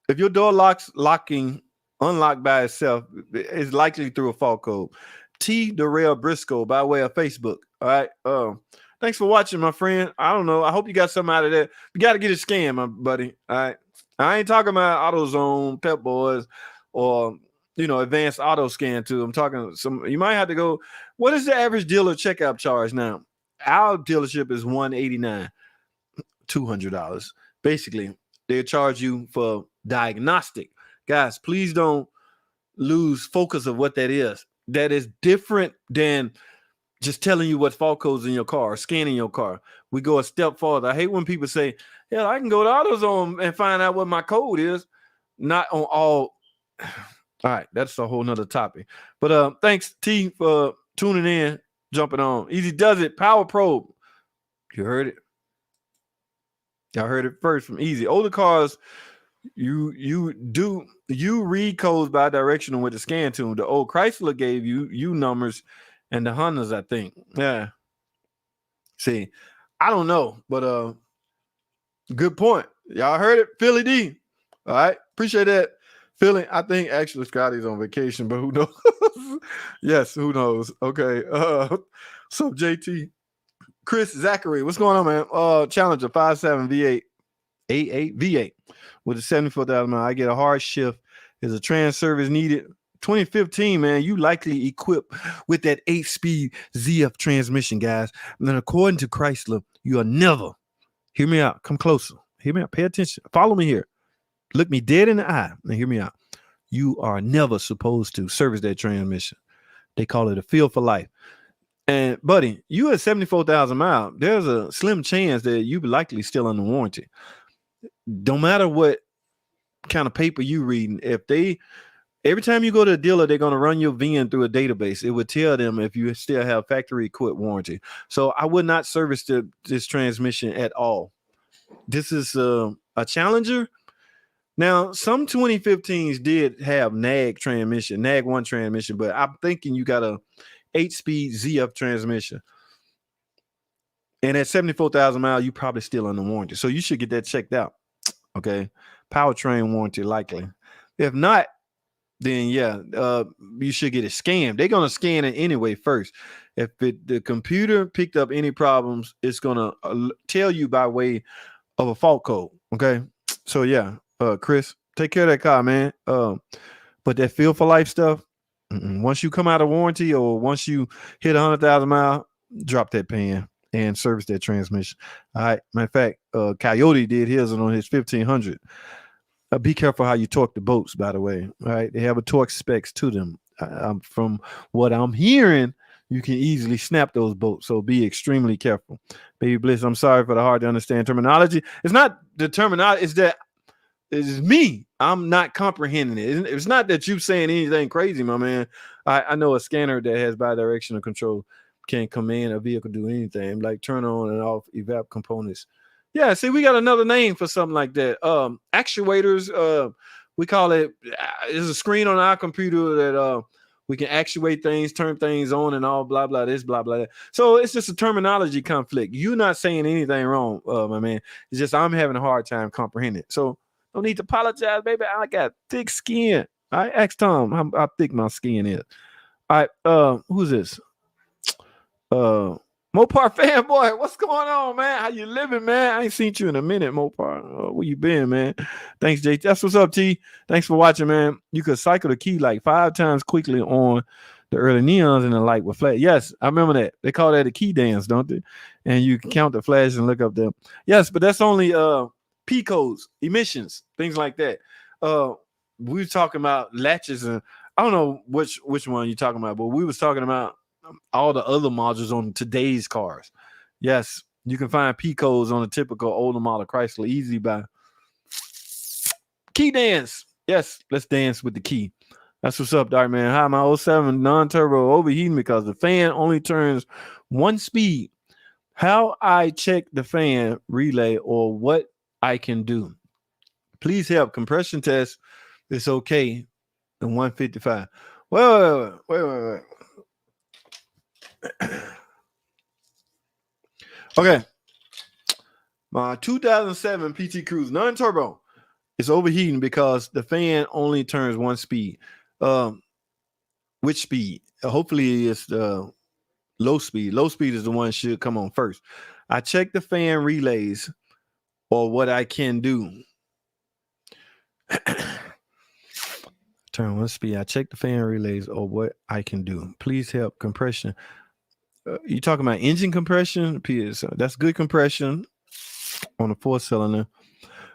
if your door locking unlocked by itself, it's likely through a fault code. T. Darrell Briscoe by way of Facebook. All right. Thanks for watching, my friend. I don't know. I hope you got something out of that. You got to get a scan, my buddy. All right. I ain't talking about AutoZone, Pep Boys, or advanced auto scan too. I'm talking some. You might have to go. What is the average dealer checkout charge now? Our dealership is $189, $200. Basically, they charge you for diagnostic. Guys, please don't lose focus of what that is. That is different than just telling you what fault codes in your car, or scanning your car. We go a step farther. I hate when people say, "Hell, I can go to AutoZone and find out what my code is." Not on all. All right, that's a whole nother topic. But thanks, T, for tuning in, jumping on. Easy does it. Power probe. You heard it. Y'all heard it first from Easy. Older cars, you read codes by directional with the scan tune. The old Chrysler gave you numbers, and the Hondas, I think. Yeah. See, I don't know, but good point. Y'all heard it, Philly D. All right, appreciate that, Philly. I think actually Scotty's on vacation, but who knows? Yes, who knows? Okay. So JT, Chris Zachary, what's going on, man? Challenger 57 V8, 88 V8 with a 74,000 mile. I get a hard shift. Is a trans service needed? 2015, man, you likely equipped with that 8-speed ZF transmission, guys. And then according to Chrysler, you are never, hear me out, come closer, hear me out, pay attention, follow me here, look me dead in the eye, and hear me out. You are never supposed to service that transmission. They call it a feel for life. And buddy, you at 74,000 miles, there's a slim chance that you likely still under warranty. Don't matter what kind of paper you reading, every time you go to a dealer, they're going to run your VIN through a database. It would tell them if you still have factory equipped warranty. So I would not service this transmission at all. This is a Challenger. Now, some 2015s did have nag one transmission, but I'm thinking you got a 8-speed ZF transmission. And at 74,000 miles, you probably still under warranty. So you should get that checked out. Okay. Powertrain warranty likely. If not, then yeah, you should get it scanned. They're gonna scan it anyway first. If the computer picked up any problems, it's gonna tell you by way of a fault code. Okay, so yeah, Chris, take care of that car, man. But that feel for life stuff, once you come out of warranty or once you hit 100,000 miles, drop that pan and service that transmission. All right. Matter of fact, Coyote did his on his 1500. Be careful how you torque the boats, by the way. All right, they have a torque specs to them. From what I'm hearing, you can easily snap those boats, so be extremely careful. Baby Bliss, I'm sorry for the hard to understand terminology. It's not the terminology; it's that it's me. I'm not comprehending it. It's not that you saying anything crazy, my man. I know a scanner that has bidirectional control can command a vehicle do anything, like turn on and off evap components. Yeah, see, we got another name for something like that. Actuators, we call it, there's a screen on our computer that we can actuate things, turn things on and all, blah, blah, this, blah, blah, that. So it's just a terminology conflict. You're not saying anything wrong, my man. It's just I'm having a hard time comprehending it. So no need to apologize, baby. I got thick skin. I asked Tom how thick my skin is. All right, who's this? Mopar fanboy, what's going on, man? How you living, man? I ain't seen you in a minute, Mopar. Where you been, man? Thanks, JT. That's what's up, T. Thanks for watching, man. You could cycle the key like 5 times quickly on the early neons and the light with flash. Yes, I remember that. They call that a key dance, don't they? And you can count the flash and look up them. Yes, but that's only P codes, emissions, things like that. We were talking about latches, and I don't know which one you're talking about, but we was talking about all the other modules on today's cars. Yes, you can find P codes on a typical older model Chrysler easy by key dance. Yes, let's dance with the key. That's what's up, Dark Man. Hi, my 07 non-turbo overheating because the fan only turns one speed. How I check the fan relay or what I can do. Please help. Compression test. It's okay. In 155. Wait. Okay. My 2007 PT Cruiser, non-turbo, is overheating because the fan only turns one speed. Which speed? Hopefully it's the low speed. Low speed is the one that should come on first. I check the fan relays or what I can do. Turn one speed. I check the fan relays or what I can do. Please help compression. You talking about engine compression? That's good compression on a 4-cylinder.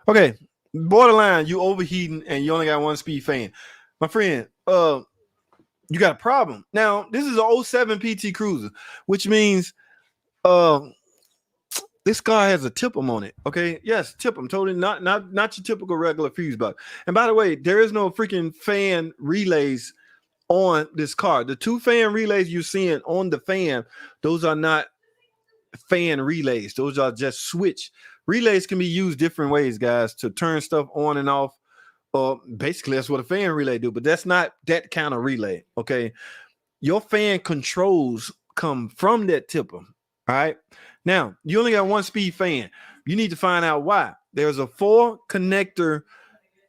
Okay, borderline, you overheating and you only got one speed fan. My friend, you got a problem. Now, this is an 07 PT Cruiser, which means this car has a tip-em on it. Okay, yes, tip-em, totally not your typical regular fuse box. And by the way, there is no freaking fan relays on this car. The 2 fan relays you're seeing on the fan, those are not fan relays. Those are just switch. Relays can be used different ways, guys, to turn stuff on and off. Basically, that's what a fan relay do, but that's not that kind of relay. Okay, your fan controls come from that tipper. All right. Now, you only got one speed fan. You need to find out why. There's a 4 connector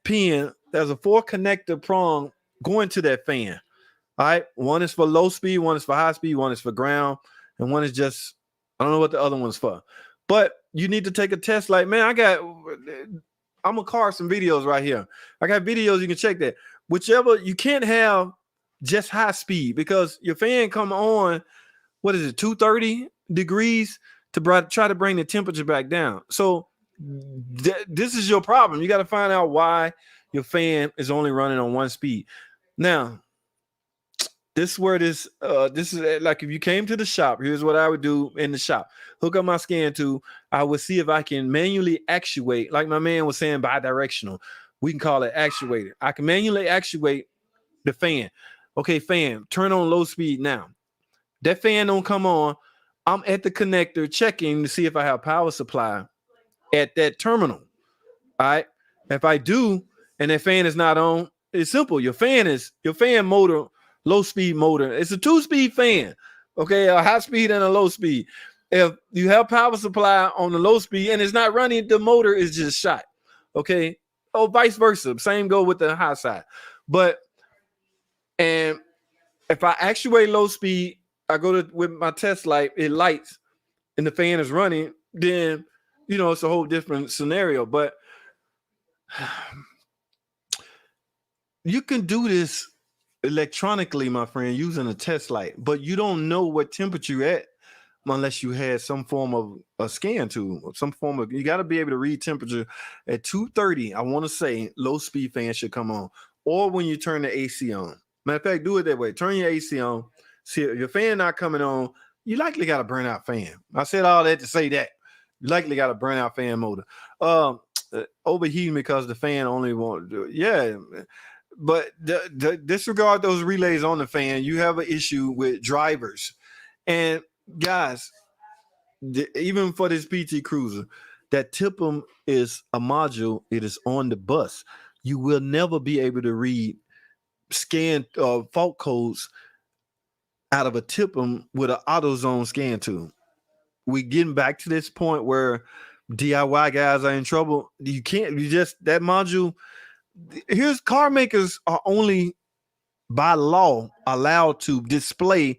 pin. There's a 4 connector prong going to that fan. All right. One is for low speed, one is for high speed, one is for ground, and one is just, I don't know what the other one's for. But you need to take a test. Like, man, I'm gonna carve some videos right here. I got videos, you can check that. Whichever, you can't have just high speed because your fan come on, what is it, 230 degrees to try to bring the temperature back down. So this is your problem. You got to find out why your fan is only running on one speed. Now, this is where this is like if you came to the shop, here's what I would do in the shop. Hook up my scan tool. I would see if I can manually actuate, like my man was saying, bi-directional. We can call it actuator. I can manually actuate the fan. Okay, fan, turn on low speed now. That fan don't come on. I'm at the connector checking to see if I have power supply at that terminal. All right. If I do, and that fan is not on, it's simple. Your fan motor, low speed motor. It's a 2-speed fan. Okay, a high speed and a low speed. If you have power supply on the low speed and it's not running, the motor is just shot. Okay. Oh, vice versa. Same go with the high side. And if I actuate low speed, I go to with my test light, it lights and the fan is running, then it's a whole different scenario. But you can do this electronically, my friend, using a test light, but you don't know what temperature you're at unless you had some form of a scan tool, some form of, you got to be able to read temperature at 230. I want to say low speed fan should come on, or when you turn the AC on. Matter of fact, do it that way. Turn your AC on. See if your fan not coming on, you likely got a burnout fan. I said all that to say that. You likely got a burnout fan motor. Overheating because the fan only won't do it. Yeah. But disregard those relays on the fan. You have an issue with drivers. And guys, even for this PT Cruiser, that TIPM is a module. It is on the bus. You will never be able to read scan fault codes out of a TIPM with an AutoZone scan tool. We getting back to this point where DIY guys are in trouble. You can't, that module. Here's car makers are only by law allowed to display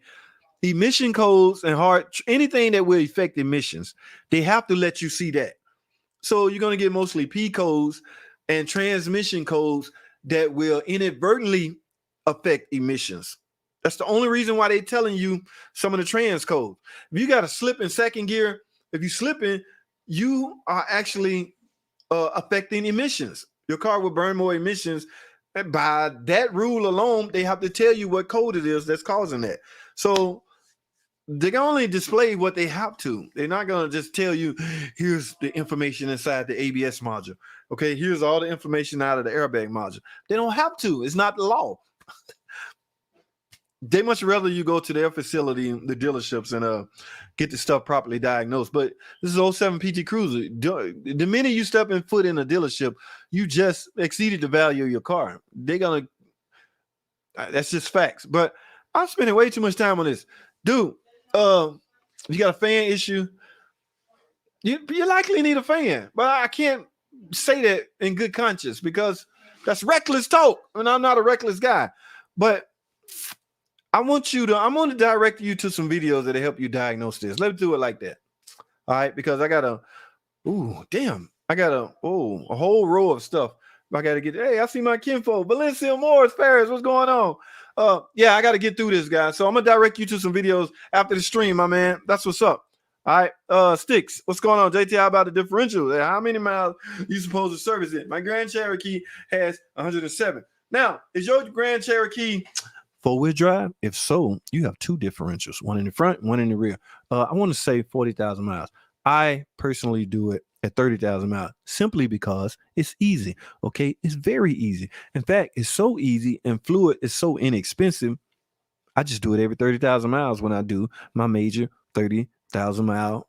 emission codes and anything that will affect emissions. They have to let you see that. So you're going to get mostly P codes and transmission codes that will inadvertently affect emissions. That's the only reason why they're telling you some of the trans codes. If you got to slip in second gear, if you slipping, you are actually affecting emissions. Your car will burn more emissions. And by that rule alone, they have to tell you what code it is that's causing that. So they can only display what they have to. They're not going to just tell you, here's the information inside the ABS module. Okay, here's all the information out of the airbag module. They don't have to. It's not the law. They much rather you go to their facility, the dealerships, and get the stuff properly diagnosed. But this is 07 PT Cruiser. The minute you step in foot in a dealership, you just exceeded the value of your car. They're gonna. That's just facts. But I'm spending way too much time on this, dude. You got a fan issue. You likely need a fan, but I can't say that in good conscience because that's reckless talk, and I'm not a reckless guy. But I'm going to direct you to some videos that help you diagnose this. Let's do it like that. All right, because I got a whole row of stuff. I got to get. Hey, I see my kinfolk, Valencia Morris, Paris. What's going on? Yeah, I got to get through this, guys. So I'm gonna direct you to some videos after the stream, my man. That's what's up. All right, Sticks, what's going on? JT, how about the differential? How many miles you supposed to service it? My Grand Cherokee has 107. Now, is your Grand Cherokee four-wheel drive? If so, you have two differentials, one in the front, one in the rear. I want to say 40,000 miles. I personally do it at 30,000 miles simply because it's easy. Okay, it's very easy. In fact, it's so easy and fluid is so inexpensive. I just do it every 30,000 miles when I do my major 30,000 mile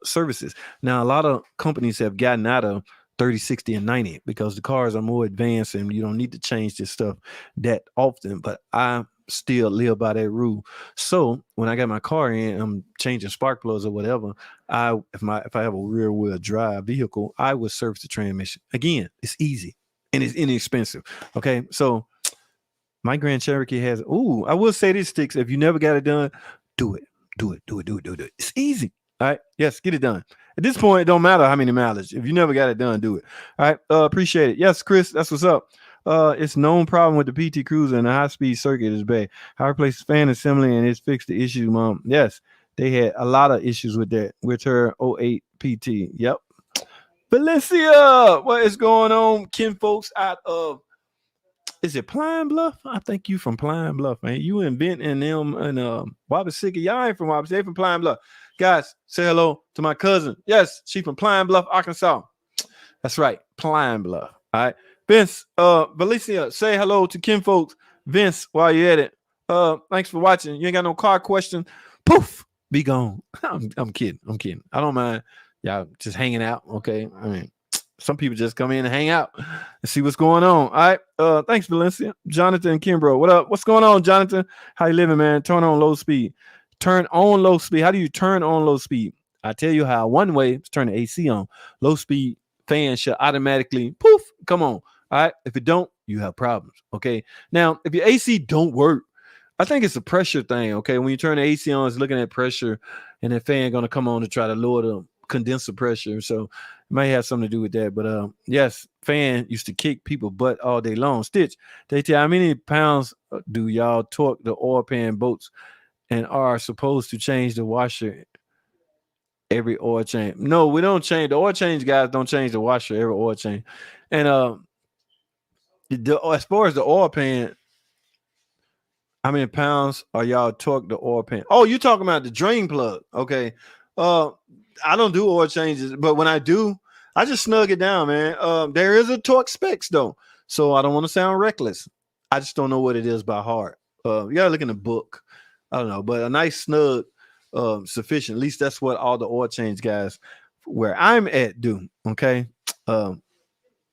services. Now, a lot of companies have gotten out of 30, 60, and 90 because the cars are more advanced and you don't need to change this stuff that often. But I still live by that rule. So when I got my car in, I'm changing spark plugs or whatever. If I have a rear wheel drive vehicle, I would service the transmission. Again, it's easy and it's inexpensive. Okay, so my Grand Cherokee has. I will say this, Sticks. If you never got it done, do it. It's easy. All right. Yes, get it done. At this point, it don't matter how many mileage. If you never got it done, do it. All right. Appreciate it. Yes, Chris, that's what's up. It's known problem with the PT Cruiser and the high-speed circuit is bad. How replace fan assembly and it's fixed the issue, Mom. Yes, they had a lot of issues with that with her 08 PT. Yep. Valencia, what is going on? Ken folks out of, is it Pine Bluff? I think you from Pine Bluff, man. You and Ben and them and Wabasika. Y'all ain't from Wabasika, they from Pine Bluff. Guys, say hello to my cousin. Yes, she from Pine Bluff, Arkansas. That's right, Pine Bluff. All right. Vince, Valencia, say hello to Ken folks. Vince, while you're at it. Thanks for watching. You ain't got no car question. Poof, be gone. I'm kidding. I don't mind y'all just hanging out. Okay. I mean, some people just come in and hang out and see what's going on. All right. Thanks, Valencia. Jonathan and Kimbro. What up? What's going on, Jonathan? How you living, man? Turn on low speed. Turn on low speed. How do you turn on low speed? I tell you how. One way is turn the AC on. Low speed fan should automatically poof. Come on. All right. If it don't, you have problems. Okay. Now, if your AC don't work, I think it's a pressure thing. Okay. When you turn the AC on, it's looking at pressure, and the fan gonna come on to try to lower the condenser pressure. So it might have something to do with that. But yes, fan used to kick people butt all day long. Stitch, they tell how many pounds do y'all torque the oil pan boats and are supposed to change the washer every oil change? No, we don't change the oil change, guys. Don't change the washer every oil change. And as far as the oil pan, how many pounds are y'all torque the oil pan? Oh, you talking about the drain plug? Okay. I don't do oil changes, but when I do, I just snug it down, man. There is a torque specs though, so I don't want to sound reckless. I just don't know what it is by heart. You gotta look in the book. I don't know, but a nice snug, sufficient. At least that's what all the oil change guys where I'm at do. Okay.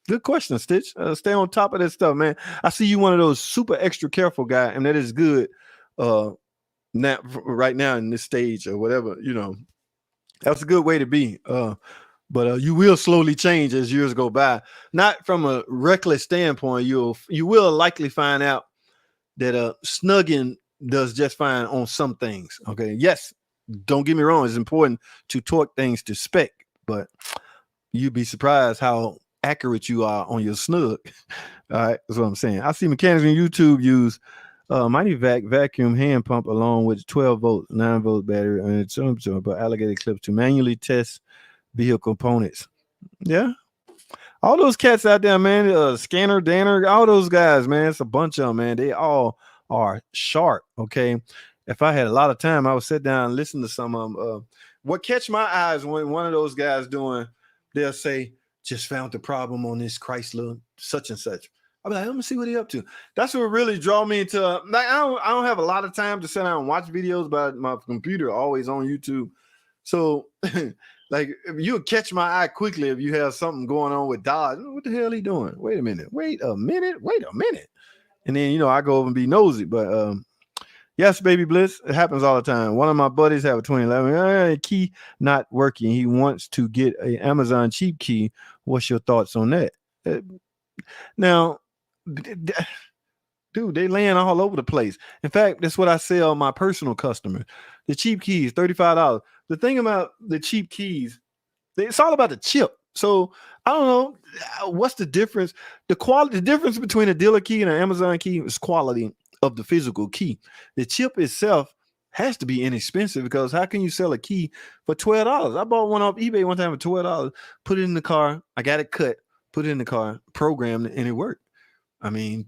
Good question, Stitch. Stay on top of that stuff, man. I see you one of those super extra careful guy, and that is good. Now, right now in this stage or whatever, you know, that's a good way to be. But you will slowly change as years go by. Not from a reckless standpoint. You will likely find out that snugging does just fine on some things. Okay. Yes, don't get me wrong. It's important to torque things to spec, but you'd be surprised how accurate you are on your snug. All right, that's what I'm saying. I see mechanics on YouTube use Mighty Vac vacuum hand pump along with 12 volt, 9 volt battery and it's but alligator clips to manually test vehicle components. Yeah, all those cats out there, man. Scanner, Danner, all those guys, man. It's a bunch of them, man. They all are sharp. Okay, if I had a lot of time, I would sit down and listen to some of them. What catch my eyes when one of those guys doing, they'll say, just found the problem on this Chrysler such and such. I'll be like, let me see what he up to. That's what really draw me into. Like, I don't have a lot of time to sit down and watch videos, but my computer always on YouTube. So, like, if you'll catch my eye quickly if you have something going on with Dodge. What the hell he doing? Wait a minute. And then, you know, I go over and be nosy. But Yes, baby bliss. It happens all the time. One of my buddies have a 2011 key not working. He wants to get a Amazon cheap key. What's your thoughts on that? Uh, Now, dude, they laying all over the place. In fact, that's what I sell my personal customers. The cheap keys, $35. The thing about the cheap keys, it's all about the chip. So I don't know what's the difference. The difference between a dealer key and an Amazon key is quality of the physical key. The chip itself has to be inexpensive because how can you sell a key for $12? I bought one off eBay one time for $12. Put it in the car. I got it cut. Put it in the car, programmed, and it worked. I mean,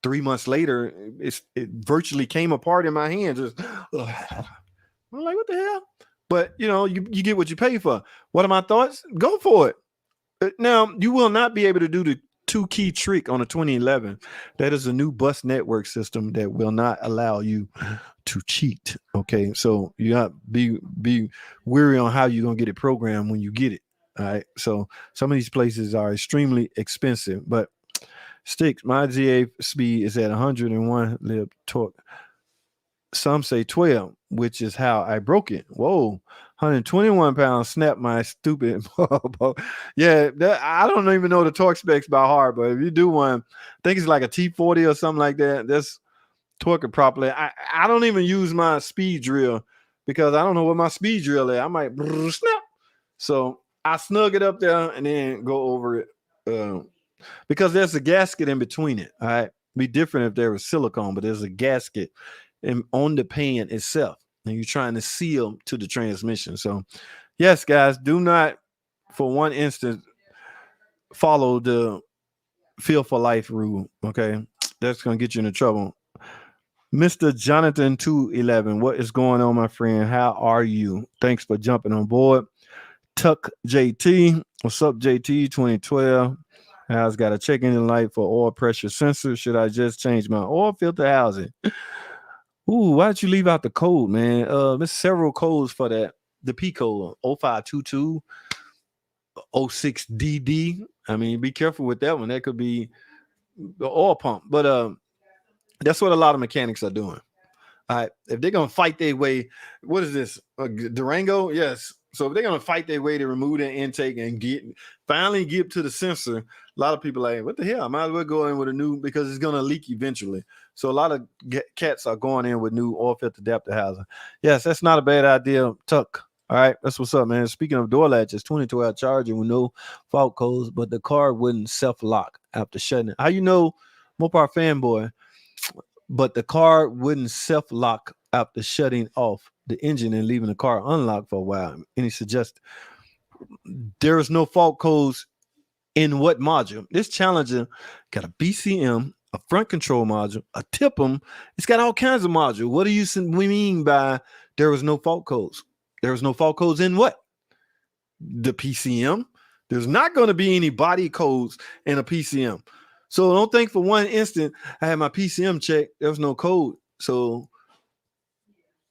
3 months later, it virtually came apart in my hands. Just, I'm like, what the hell? But you get what you pay for. What are my thoughts? Go for it. Now, you will not be able to do the 2-key trick on a 2011. That is a new bus network system that will not allow you to cheat. Okay, so you got to be weary on how you're gonna get it programmed when you get it. All right. So some of these places are extremely expensive, but sticks. My GA speed is at 101 lib torque. Some say 12, which is how I broke it. Whoa, 121 pounds snapped my stupid. Yeah, I don't even know the torque specs by heart, but if you do one, I think it's like a T40 or something like that. That's torque it properly. I don't even use my speed drill because I don't know what my speed drill is. I might snap. So I snug it up there and then go over it because there's a gasket in between it. All right, be different if there was silicone, but there's a gasket on the pan itself, and you're trying to seal to the transmission. So, yes, guys, do not, for one instant, follow the feel for life rule. Okay, that's gonna get you into trouble. Mr. Jonathan 211, what is going on, my friend? How are you? Thanks for jumping on board. Tuck JT, what's up, JT 2012? I've got a check engine light for oil pressure sensor. Should I just change my oil filter housing? Ooh, why did you leave out the code, man? There's several codes for that. The P code 0522 06DD. I mean, be careful with that one. That could be the oil pump. But that's what a lot of mechanics are doing. All right. If they're gonna fight their way, what is this? Durango? Yes. So if they're gonna fight their way to remove that intake and finally get to the sensor, a lot of people are like, what the hell? I might as well go in with a new because it's gonna leak eventually. So a lot of cats are going in with new oil filter adapter housing. Yes, that's not a bad idea. Tuck. All right, that's what's up, man. Speaking of door latches, 22-hour charging with no fault codes, but the car wouldn't self-lock after shutting it. How you know, Mopar fanboy? But the car wouldn't self-lock after shutting off the engine and leaving the car unlocked for a while. Any suggestion? There is no fault codes in what module? This Challenger got a BCM, a front control module, a TIPM. It's got all kinds of modules. What do you mean by there was no fault codes? There was no fault codes in what? The PCM. There's not going to be any body codes in a PCM. So don't think for one instant I had my PCM checked. There was no code. So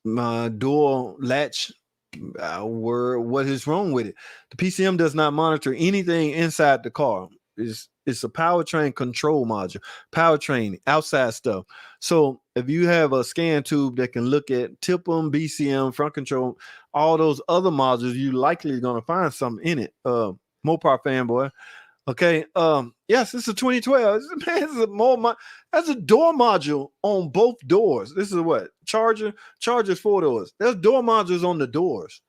my door latch, what is wrong with it? The PCM does not monitor anything inside the car. It's a powertrain control module, powertrain, outside stuff. So if you have a scan tube that can look at TIPM, BCM, front control, all those other modules, you likely going to find something in it. Mopar fanboy. Okay. Yes, it's a 2012. That's a door module on both doors. This is what? Chargers 4 doors. There's door modules on the doors.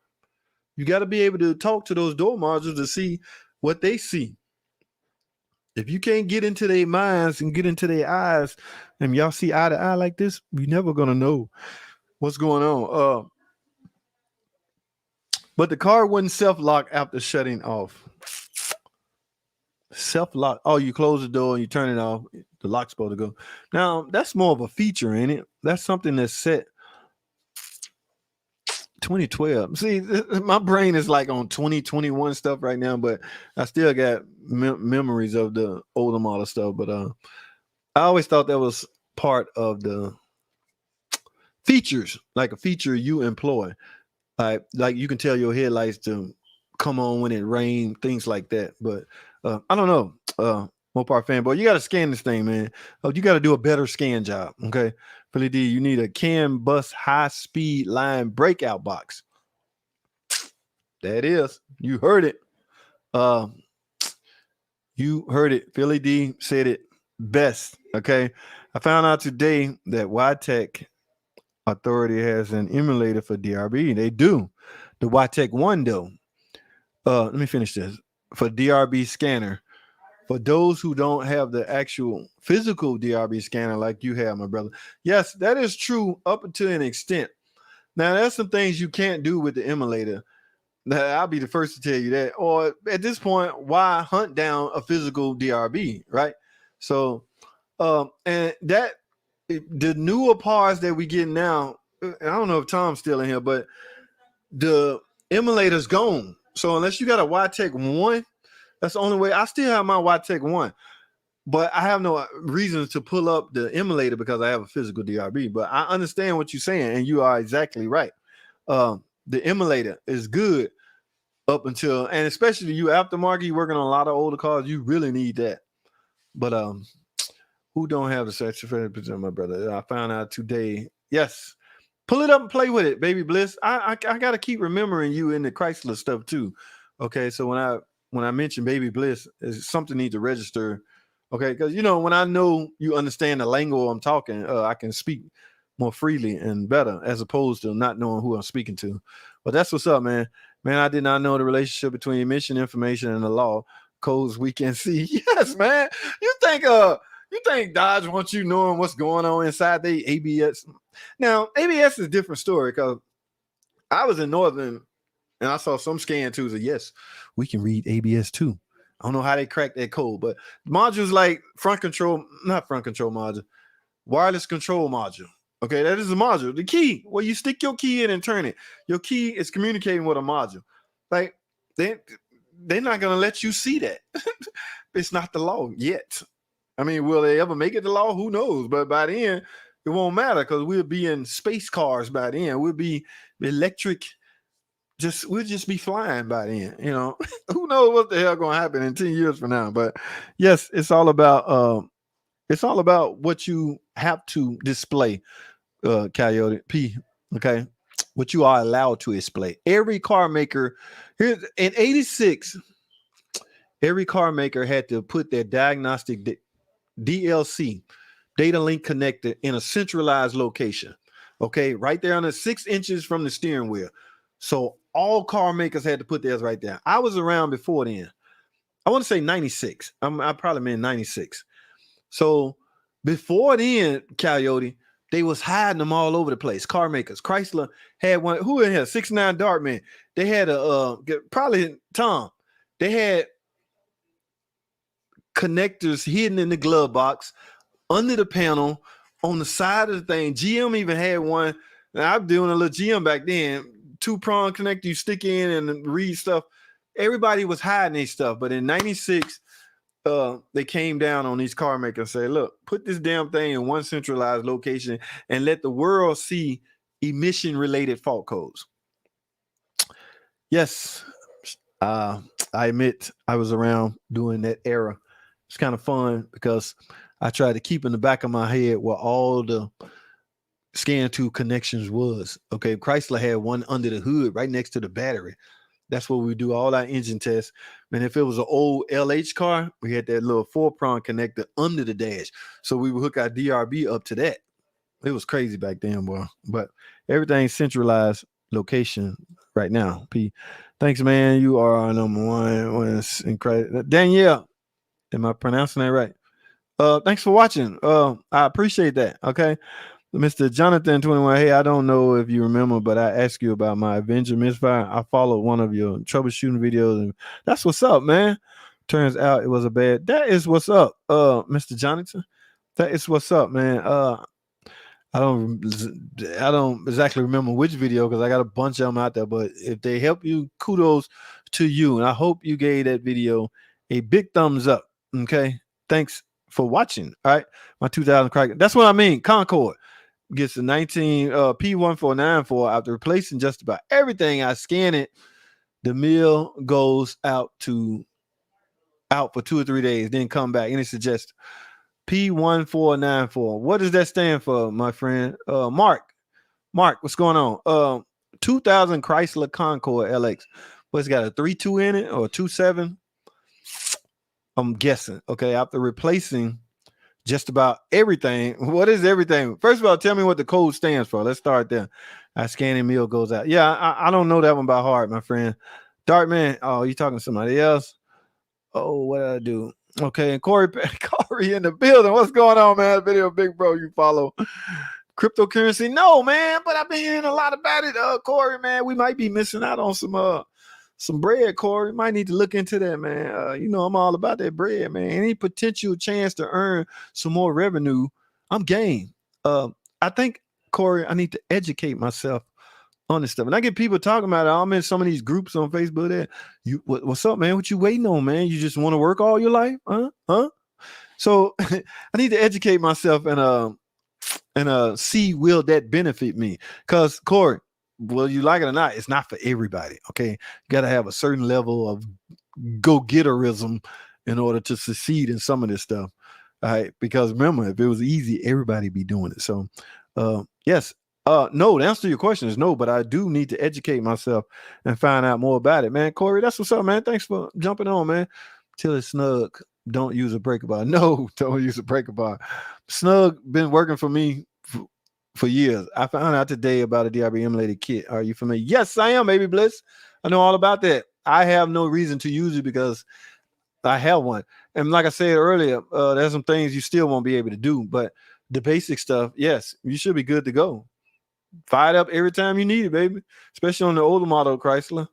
You got to be able to talk to those door modules to see what they see. If you can't get into their minds and get into their eyes, and y'all see eye to eye like this, you're never gonna know what's going on. But the car wouldn't self-lock after shutting off. Self-lock. Oh, you close the door and you turn it off. The lock's supposed to go. Now, that's more of a feature, ain't it? That's something that's set 2012. See, my brain is like on 2021 stuff right now, but I still got memories of the older model stuff. But I always thought that was part of the features, like a feature you employ. Like you can tell your headlights to come on when it rains, things like that. But I don't know. Mopar fanboy. You got to scan this thing, man. Oh, you got to do a better scan job. Okay. Philly D, you need a CAN bus high speed line breakout box. That is. You heard it. You heard it. Philly D said it best. Okay. I found out today that YTech Authority has an emulator for DRB. They do. The YTech One, though. Let me finish this. For DRB scanner. For those who don't have the actual physical DRB scanner like you have, my brother. Yes, that is true up to an extent. Now, there's some things you can't do with the emulator. Now, I'll be the first to tell you that. Or at this point, why hunt down a physical DRB, right? So, and that the newer parts that we get now, I don't know if Tom's still in here, but the emulator's gone. So unless you got a YTech One, that's the only way. I still have my YTech One, but I have no reasons to pull up the emulator because I have a physical DRB. But I understand what you're saying, and you are exactly right. The emulator is good up until, and especially you aftermarket, you're working on a lot of older cars, you really need that. But who don't have the certificate, my brother? I found out today. Yes. Pull it up and play with it, baby Bliss. I gotta keep remembering you in the Chrysler stuff too. Okay, so when I mention baby Bliss, is something need to register. Okay, because when I know you understand the lingo I'm talking, I can speak more freely and better as opposed to not knowing who I'm speaking to. But that's what's up, man. Man, I did not know the relationship between emission information and the law codes we can see. Yes, man. You think Dodge wants you knowing what's going on inside the ABS? Now, ABS is a different story because I was in Northern and I saw some scan tools that, yes, we can read ABS too. I don't know how they cracked that code, but modules like not front control module, wireless control module. Okay, that is a module. The key, where you stick your key in and turn it. Your key is communicating with a module. Like, they're not going to let you see that. It's not the law yet. I mean, will they ever make it the law? Who knows? But by then, it won't matter because we'll be in space cars by then. We'll be electric. We'll just be flying by then. Who knows what the hell going to happen in 10 years from now? But yes, it's all about what you have to display, Coyote P. Okay, what you are allowed to display. Every car maker here in '86, every car maker had to put their diagnostic DLC data link connector in a centralized location. Okay, right there on the 6 inches from the steering wheel. So all car makers had to put theirs right there. I was around before then. I want to say 96. I probably meant 96. So before then, Coyote, they was hiding them all over the place. Car makers. Chrysler had one. Who in here? 69 Dartman. They had probably Tom. They had connectors hidden in the glove box, under the panel, on the side of the thing. GM even had one. And I'm doing a little GM back then. 2-prong connector you stick in and read stuff. Everybody was hiding their stuff. But in 96, they came down on these car makers and said, look, put this damn thing in one centralized location and let the world see emission-related fault codes. Yes, I admit I was around during that era. It's kind of fun because I tried to keep in the back of my head where all the scan tool connections was. Okay, Chrysler had one under the hood right next to the battery. That's where we do all our engine tests. And if it was an old LH car, we had that little 4-prong connector under the dash. So we would hook our DRB up to that. It was crazy back then, boy. But everything's centralized location right now. P. Thanks, man. You are our number one. It's incredible. Danielle, am I pronouncing that right? Thanks for watching. I appreciate that. Okay. Mr. Jonathan 21, hey, I don't know if you remember, but I asked you about my Avenger misfire. I followed one of your troubleshooting videos, and that's what's up, man. Turns out it was a bad. That is what's up, Mr. Jonathan. That is what's up, man. I don't exactly remember which video because I got a bunch of them out there. But if they help you, kudos to you, and I hope you gave that video a big thumbs up. Okay, thanks for watching. All right, my 2000 crack. That's what I mean. Concord gets the 19 P1494 after replacing just about everything. I scan it. The meal goes out to out for 2 or 3 days, then come back. And it suggests P1494. What does that stand for, my friend? Mark, what's going on? 2000 Chrysler Concord LX. What's got a 3.2 in it or 2.7? I'm guessing. Okay, after replacing just about everything. What is everything? First of all, tell me what the code stands for. Let's start there. Our scanning meal goes out. Yeah, I don't know that one by heart, my friend. Dartman, oh, you talking to somebody else? Oh, what did I do? Okay, and Corey in the building. What's going on, man? Video big bro, you follow. Cryptocurrency? No, man, but I've been hearing a lot about it. Corey, man, we might be missing out on some bread, Corey. Might need to look into that, man. You know, I'm all about that bread, man. Any potential chance to earn some more revenue, I'm game. I think, Corey, I need to educate myself on this stuff. And I get people talking about it. I'm in some of these groups on Facebook there. What's up, man? What you waiting on, man? You just want to work all your life? Huh? So I need to educate myself and see, will that benefit me? Because, Corey, well, you like it or not, it's not for everybody. Okay. You got to have a certain level of go-getterism in order to succeed in some of this stuff. All right. Because remember, if it was easy, everybody be doing it. So yes. No, the answer to your question is no, but I do need to educate myself and find out more about it, man. Corey, that's what's up, man. Thanks for jumping on, man. Till it's snug. Don't use a breaker bar. No, don't use a breaker bar. Snug been working for me for years. I found out today about a DRB emulated kit. Are you familiar? Yes, I am, baby Bliss. I know all about that. I have no reason to use it because I have one. And like I said earlier, there's some things you still won't be able to do, but the basic stuff, yes, you should be good to go. Fire it up every time you need it, baby. Especially on the older model Chrysler.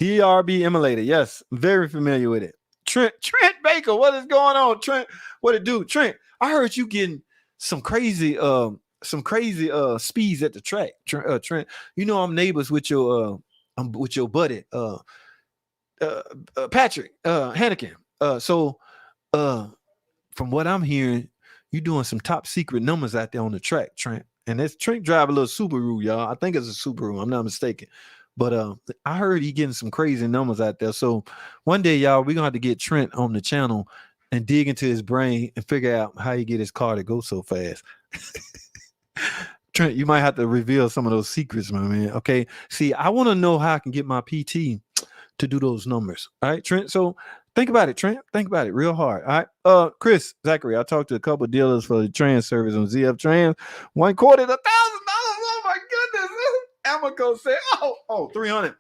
DRB emulator. Yes, very familiar with it. Trent Baker, what is going on? Trent, what it do? Trent, I heard you getting some crazy speeds at the track. Trent, you know I'm neighbors with your buddy, Patrick Hannikin. So from what I'm hearing, you doing some top secret numbers out there on the track, Trent. And that's Trent drive a little Subaru, y'all. I think it's a Subaru. I'm not mistaken. But I heard he getting some crazy numbers out there. So one day, y'all, we're going to have to get Trent on the channel and dig into his brain and figure out how he get his car to go so fast. Trent, you might have to reveal some of those secrets, my man. Okay. See, I want to know how I can get my PT to do those numbers. All right, Trent. So think about it, Trent. Think about it real hard. All right. Chris, Zachary, I talked to a couple of dealers for the trans service on ZF Trans. One quoted $1,000. Oh my goodness. Amico said, oh, 300.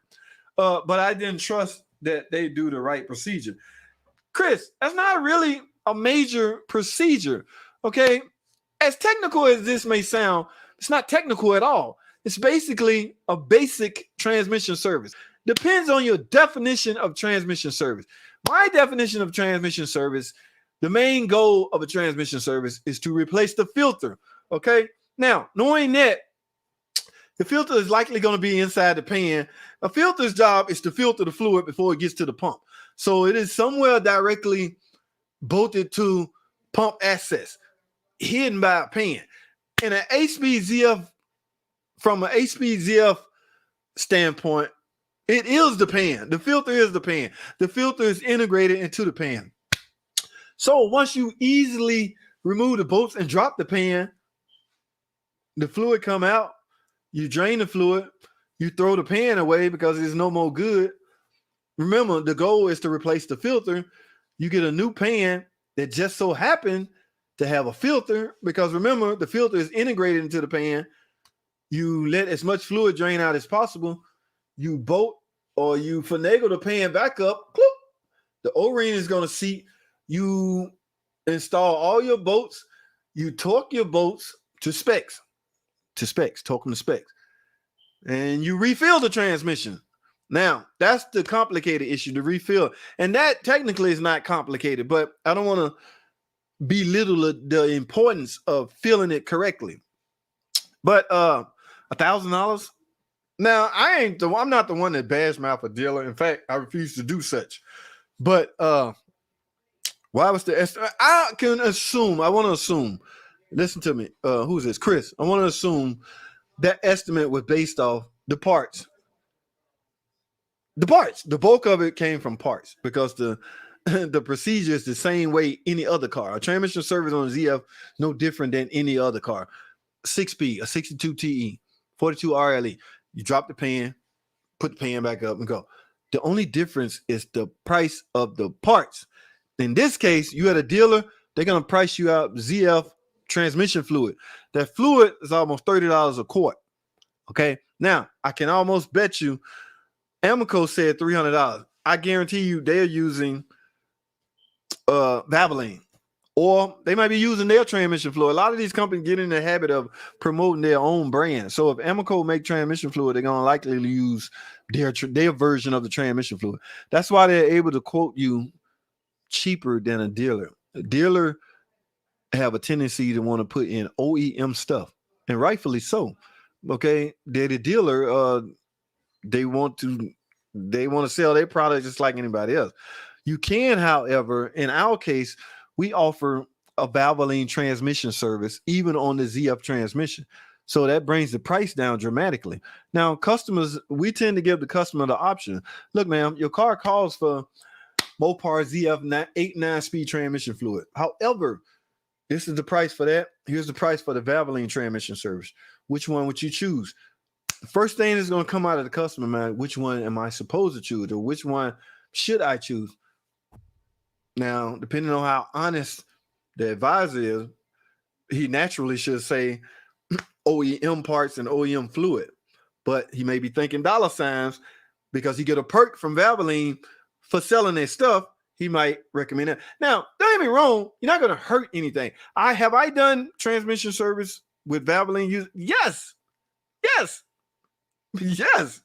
But I didn't trust that they do the right procedure. Chris, that's not really a major procedure. Okay. As technical as this may sound, it's not technical at all. It's basically a basic transmission service. Depends on your definition of transmission service. My definition of transmission service, the main goal of a transmission service is to replace the filter. Okay. Now, knowing that the filter is likely going to be inside the pan, a filter's job is to filter the fluid before it gets to the pump. So it is somewhere directly bolted to pump access, hidden by a pan. And an HPZF, from an HPZF standpoint, it is the pan. The filter is the pan. The filter is integrated into the pan. So once you easily remove the bolts and drop the pan, the fluid come out, you drain the fluid, you throw the pan away because it's no more good. Remember, the goal is to replace the filter. You get a new pan that just so happened to have a filter because remember, the filter is integrated into the pan. You let as much fluid drain out as possible. You bolt or you finagle the pan back up. Cloop, the O-ring is going to seat. You install all your bolts. You torque your bolts to specs. Torque them to specs. And you refill the transmission. Now, that's the complicated issue, to refill. And that technically is not complicated, but I don't want to belittle the importance of filling it correctly. But $1,000. Now, I'm not the one that bash mouth a dealer. In fact, I refuse to do such. But why was the estimate? I want to assume. Listen to me. Who's this? Chris. I want to assume that estimate was based off the parts. The parts. The bulk of it came from parts because the the procedure is the same way any other car. A transmission service on a ZF no different than any other car. 6-speed, a 62 TE, 42 RLE. You drop the pan, put the pan back up and go. The only difference is the price of the parts. In this case, you at a dealer, they're going to price you out ZF transmission fluid. That fluid is almost $30 a quart. Okay. Now, I can almost bet you Amoco said $300. I guarantee you they're using Valvoline, or they might be using their transmission fluid. A lot of these companies get in the habit of promoting their own brand. So if Amoco make transmission fluid, they're going to likely use their version of the transmission fluid. That's why they're able to quote you cheaper than a dealer. A dealer have a tendency to want to put in OEM stuff, and rightfully so. Okay, they're the dealer. They want to sell their product just like anybody else. You can, however, in our case, we offer a Valvoline transmission service even on the ZF transmission. So that brings the price down dramatically. Now, customers, we tend to give the customer the option. Look, ma'am, your car calls for Mopar ZF 8-9-speed transmission fluid. However, this is the price for that. Here's the price for the Valvoline transmission service. Which one would you choose? First thing is going to come out of the customer mind, which one am I supposed to choose, or which one should I choose? Now, depending on how honest the advisor is, he naturally should say OEM parts and OEM fluid, but he may be thinking dollar signs because he get a perk from Valvoline for selling their stuff. He might recommend it. Now, don't get me wrong, you're not going to hurt anything. Have I done transmission service with Valvoline? Yes.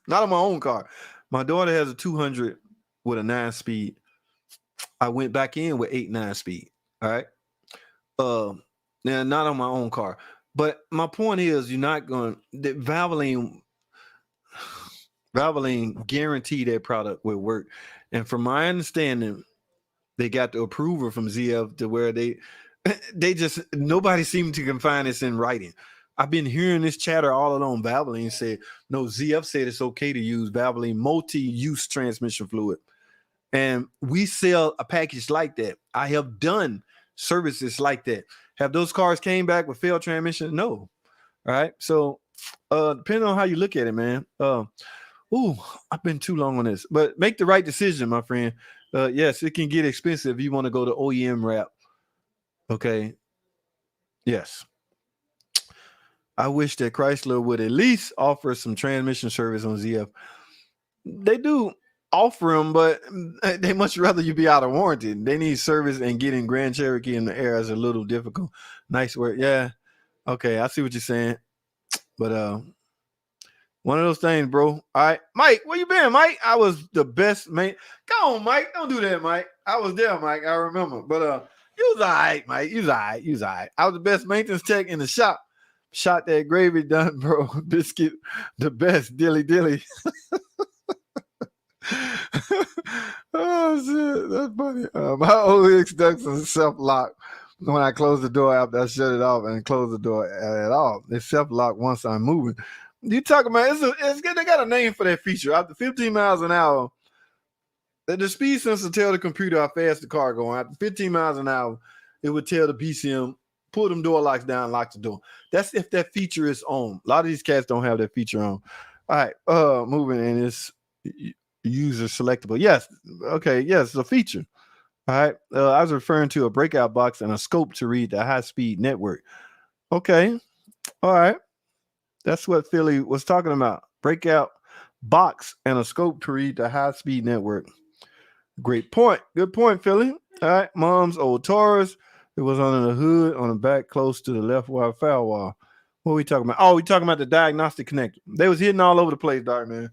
Not on my own car. My daughter has a 200 with a 9-speed. I went back in with 8-9 speed. All right. Now not on my own car. But my point is, you're not going to Valvoline guarantee their product will work. And from my understanding, they got the approval from ZF to where they just nobody seemed to confine this in writing. I've been hearing this chatter all along. Valvoline said, no, ZF said it's okay to use Valvoline multi-use transmission fluid. And we sell a package like that. I have done services like that. Have those cars came back with failed transmission? No. All right. So depending on how you look at it, man. I've been too long on this. But make the right decision, my friend. Yes, it can get expensive if you want to go to OEM route. Okay. Yes. I wish that Chrysler would at least offer some transmission service on ZF. They do offer them, but they much rather you be out of warranty. They need service, and getting Grand Cherokee in the air is a little difficult. Nice work. Yeah. Okay. I see what you're saying. But one of those things, bro. All right. Mike, where you been, Mike? I was the best mate. Go on, Mike. Don't do that, Mike. I was there, Mike. I remember. But you was all right, Mike. You was all right. I was the best maintenance tech in the shop. Shot that gravy done, bro. Biscuit, the best. Dilly. Oh, shit. That's funny. My OX ducts are self-lock. When I close the door after I shut it off and close the door at all, it's self-lock once I'm moving. You talking about it's good. They got a name for that feature. After 15 miles an hour, the speed sensor tell the computer how fast the car going. After 15 miles an hour, it would tell the PCM, pull them door locks down, lock the door. That's if that feature is on. A lot of these cats don't have that feature on. All right, moving, and it's user selectable. Yes, okay, yes, it's a feature. All right, I was referring to a breakout box and a scope to read the high-speed network. Okay, all right. That's what Philly was talking about. Breakout box and a scope to read the high-speed network. Great point. Good point, Philly. All right. Mom's old Taurus. It was under the hood on the back close to the left wire firewall. What are we talking about? Oh, we talking about the diagnostic connector. They was hitting all over the place, Dark Man.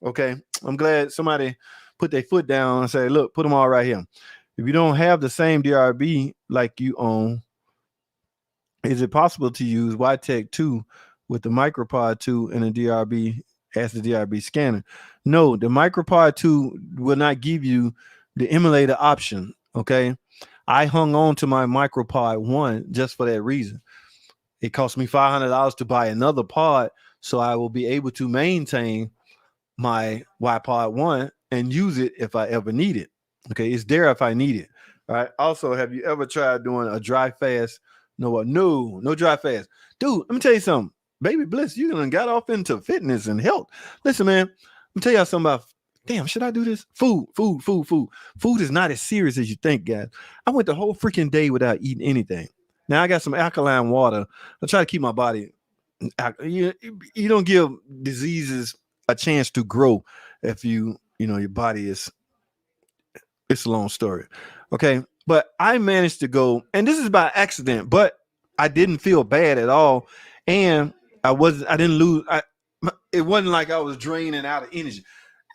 Okay. I'm glad somebody put their foot down and say, look, put them all right here. If you don't have the same DRB like you own, is it possible to use YTech 2 with the MicroPod 2 and a DRB as the DRB scanner? No, the MicroPod 2 will not give you the emulator option. Okay. I hung on to my MicroPod 1 just for that reason. It cost me $500 to buy another pod, so I will be able to maintain my YPod 1 and use it if I ever need it. Okay, it's there if I need it. All right. Also, have you ever tried doing a dry fast? No, what? No, no dry fast. Dude, let me tell you something. Baby Bliss, you done got off into fitness and health. Listen, man, let me tell y'all something about. Damn, should I do this? Food, food, food, food. Food is not as serious as you think, guys. I went the whole freaking day without eating anything. Now I got some alkaline water. I try to keep my body. You don't give diseases a chance to grow if your body is. It's a long story. Okay. But I managed to go, and this is by accident, but I didn't feel bad at all. And I didn't lose. It wasn't like I was draining out of energy.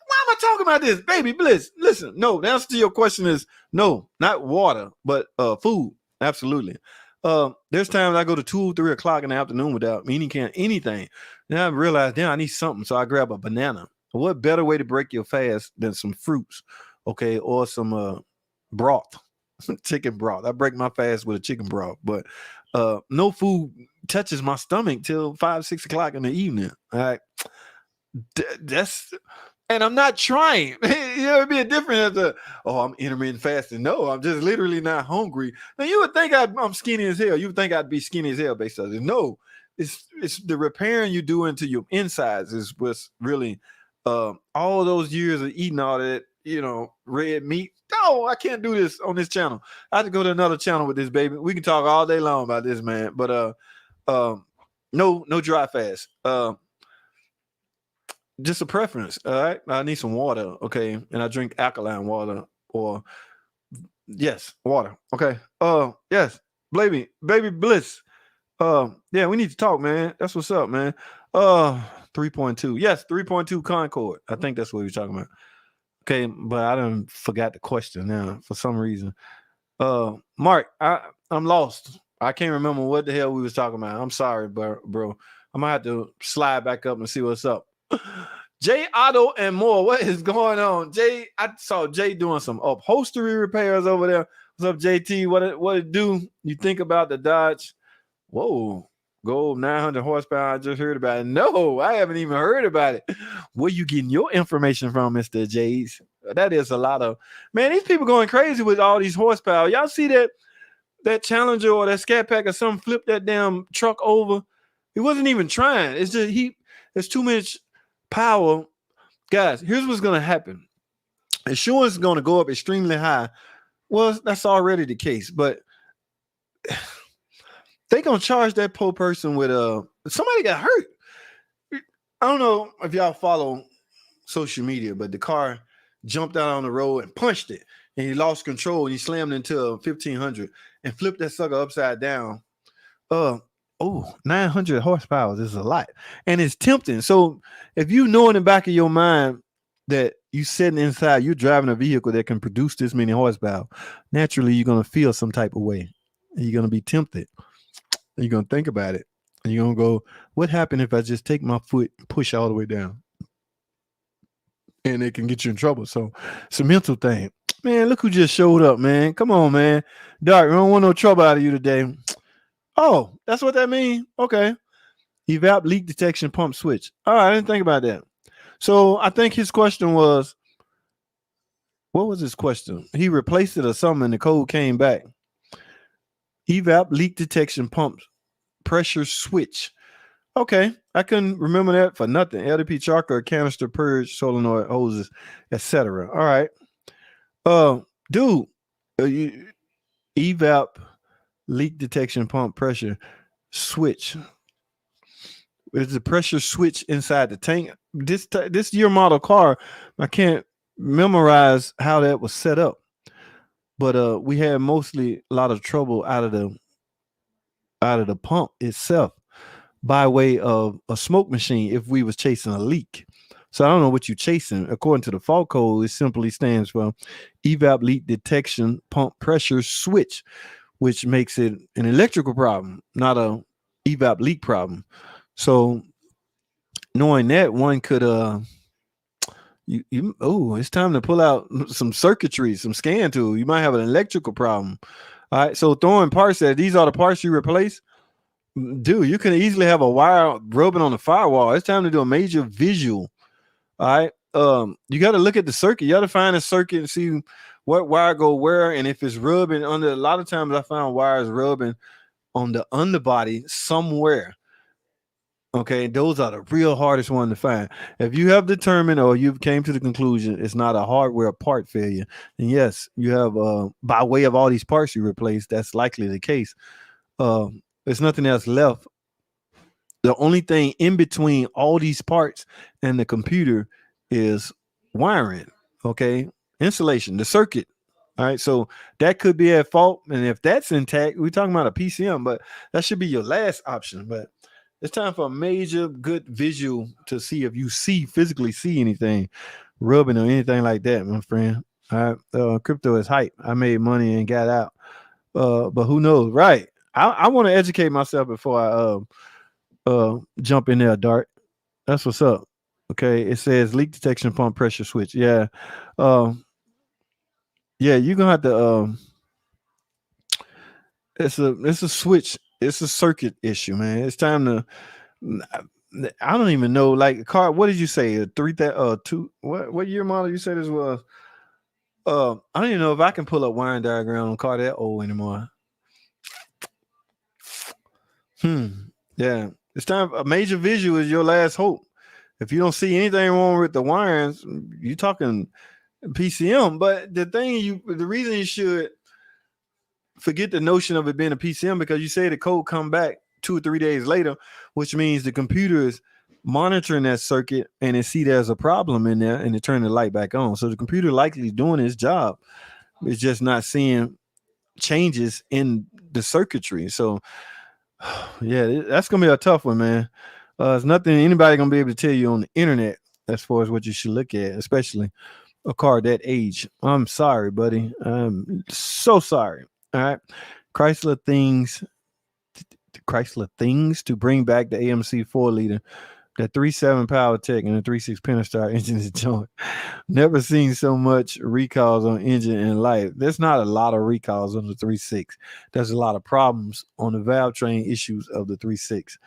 Why am I talking about this? Baby Bliss, listen, no, the answer to your question is no, not water, but food. Absolutely. There's times I go to 2, 3 o'clock in the afternoon without eating anything. Then I realize, I need something. So I grab a banana. What better way to break your fast than some fruits? Okay, or some broth, chicken broth. I break my fast with a chicken broth, but no food touches my stomach till 5, 6 o'clock in the evening. All right, that's, and I'm not trying. It'd be a difference as I'm intermittent fasting. No, I'm just literally not hungry. Now you would think I'm skinny as hell. You would think I'd be skinny as hell based on it. No, it's the repairing you do into your insides is what's really all those years of eating all that red meat. No, I can't do this on this channel. I have to go to another channel with this, baby. We can talk all day long about this, man. But no dry fast. Just a preference. All right. I need some water. Okay. And I drink alkaline water or yes, water. Okay. Yes. Baby Bliss. Yeah, we need to talk, man. That's what's up, man. 3.2. Yes, 3.2 Concord. I think that's what we're talking about. Okay, but I done forgot the question now for some reason. Mark, I'm lost. I can't remember what the hell we was talking about. I'm sorry, bro. I might have to slide back up and see what's up. Jay Otto and more. What is going on? Jay, I saw Jay doing some upholstery repairs over there. What's up, JT? What it do? You think about the Dodge? Whoa. Gold 900 horsepower. I just heard about it. No, I haven't even heard about it. Where you getting your information from, Mr. J's? That is a lot of, man, these people going crazy with all these horsepower. Y'all see that Challenger or that Scat Pack or something flip that damn truck over? He wasn't even trying. It's just there's too much power. Guys, here's what's going to happen. Insurance is going to go up extremely high. Well, that's already the case, but they gonna charge that poor person with somebody got hurt. I don't know if y'all follow social media, but the car jumped out on the road and punched it, and he lost control and he slammed into a 1500 and flipped that sucker upside down. 900 horsepower is a lot, and it's tempting. So if you know in the back of your mind that you sitting inside, you're driving a vehicle that can produce this many horsepower, naturally you're gonna feel some type of way. You're gonna be tempted. You're going to think about it. And you're going to go, what happened if I just take my foot, push all the way down? And it can get you in trouble. So it's a mental thing. Man, look who just showed up, man. Come on, man. Dark, we don't want no trouble out of you today. Oh, that's what that means? Okay. Evap leak detection pump switch. All right, I didn't think about that. So I think his question was, what was his question? He replaced it or something and the code came back. Evap leak detection pump pressure switch. Okay, I couldn't remember that for nothing. LDP charcoal, canister, purge, solenoid hoses, etc. All right. Dude, evap leak detection pump pressure switch. It's a pressure switch inside the tank. This year model car, I can't memorize how that was set up. But we had mostly a lot of trouble out of the pump itself by way of a smoke machine if we was chasing a leak. So I don't know what you're chasing. According to the fault code, it simply stands for evap leak detection pump pressure switch, which makes it an electrical problem, not a evap leak problem. So knowing that, one could it's time to pull out some circuitry, some scan tool. You might have an electrical problem. All right, so throwing parts at these are the parts you replace. Dude, you can easily have a wire rubbing on the firewall. It's time to do a major visual. All right, you got to look at the circuit. You got to find a circuit and see what wire go where, and if it's rubbing under. A lot of times I found wires rubbing on the underbody somewhere. Okay, those are the real hardest one to find. If you have determined or you've came to the conclusion it's not a hardware part failure, then yes, you have by way of all these parts you replace, that's likely the case. There's nothing else left. The only thing in between all these parts and the computer is wiring. Okay, insulation, the circuit. All right, so that could be at fault, and if that's intact, we're talking about a PCM, but that should be your last option. But it's time for a major good visual to see if you physically see anything rubbing or anything like that, my friend. All right, crypto is hype. I made money and got out, but who knows, right? I want to educate myself before I jump in there, Dart. That's what's up. Okay, it says leak detection pump pressure switch. Yeah, yeah, you're gonna have to. It's a switch. It's a circuit issue, man. It's time to. I don't even know. Like car. What did you say? A two. What year model you said this was? I don't even know if I can pull up wiring diagram on a car that old anymore. Yeah, it's time. A major visual is your last hope. If you don't see anything wrong with the wirings, you talking PCM. But the reason you should forget the notion of it being a PCM because you say the code come back 2 or 3 days later, which means the computer is monitoring that circuit and it see there's a problem in there and it turn the light back on. So the computer likely doing its job. It's just not seeing changes in the circuitry. So yeah, that's gonna be a tough one, man. There's nothing anybody gonna be able to tell you on the internet as far as what you should look at, especially a car that age. I'm sorry, buddy. I'm so sorry. All right, Chrysler things to bring back the AMC 4-liter. The 3.7 Power Tech and the 3.6 Pentastar engine is joint. Never seen so much recalls on engine in life. There's not a lot of recalls on the 3.6. There's a lot of problems on the valve train issues of the 3.6.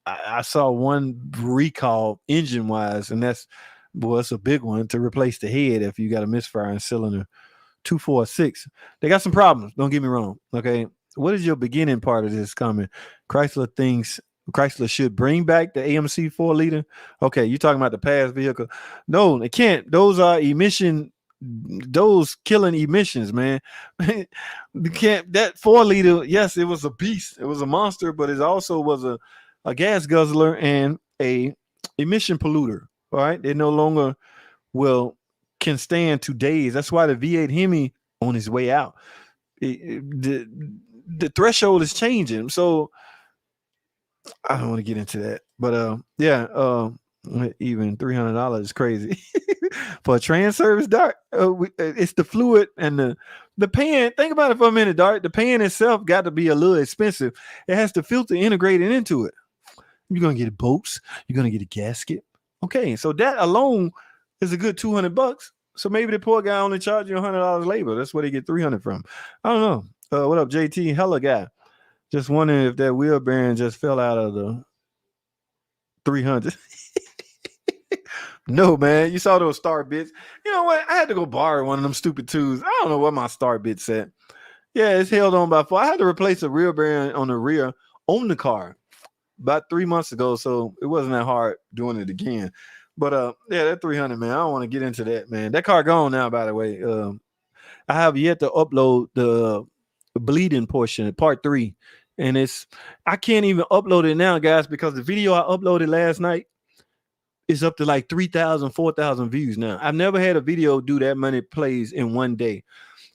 I saw one recall engine wise, and it's a big one to replace the head if you got a misfiring cylinder. 246. They got some problems. Don't get me wrong. Okay. What is your beginning part of this coming? Chrysler thinks Chrysler should bring back the AMC 4-liter. Okay, you're talking about the past vehicle. No, they can't. Those are those killing emissions, man. You can't. That 4-liter, yes, it was a beast. It was a monster, but it also was a gas guzzler and a emission polluter. All right. They no longer can stand 2 days. That's why the V8 Hemi on his way out. The threshold is changing. So I don't want to get into that, but even $300 is crazy for a trans service, Dart. It's the fluid and the pan. Think about it for a minute, Dart. The pan itself got to be a little expensive. It has the filter integrated into it. You're gonna get bolts. You're gonna get a gasket. Okay, so that alone is a good $200. So maybe the poor guy only charge you $100 labor. That's where they get $300 from. I don't know. What up, JT? Hella guy. Just wondering if that wheel bearing just fell out of the 300. No, man. You saw those star bits. You know what? I had to go borrow one of them stupid twos. I don't know what my star bit said. Yeah, it's held on by 4. I had to replace a wheel bearing on the rear on the car about 3 months ago, so it wasn't that hard doing it again. But yeah, that 300, man. I don't want to get into that, man. That car gone now, by the way. I have yet to upload the bleeding portion, part 3. And I can't even upload it now, guys, because the video I uploaded last night is up to like 3,000, 4,000 views now. I've never had a video do that many plays in one day.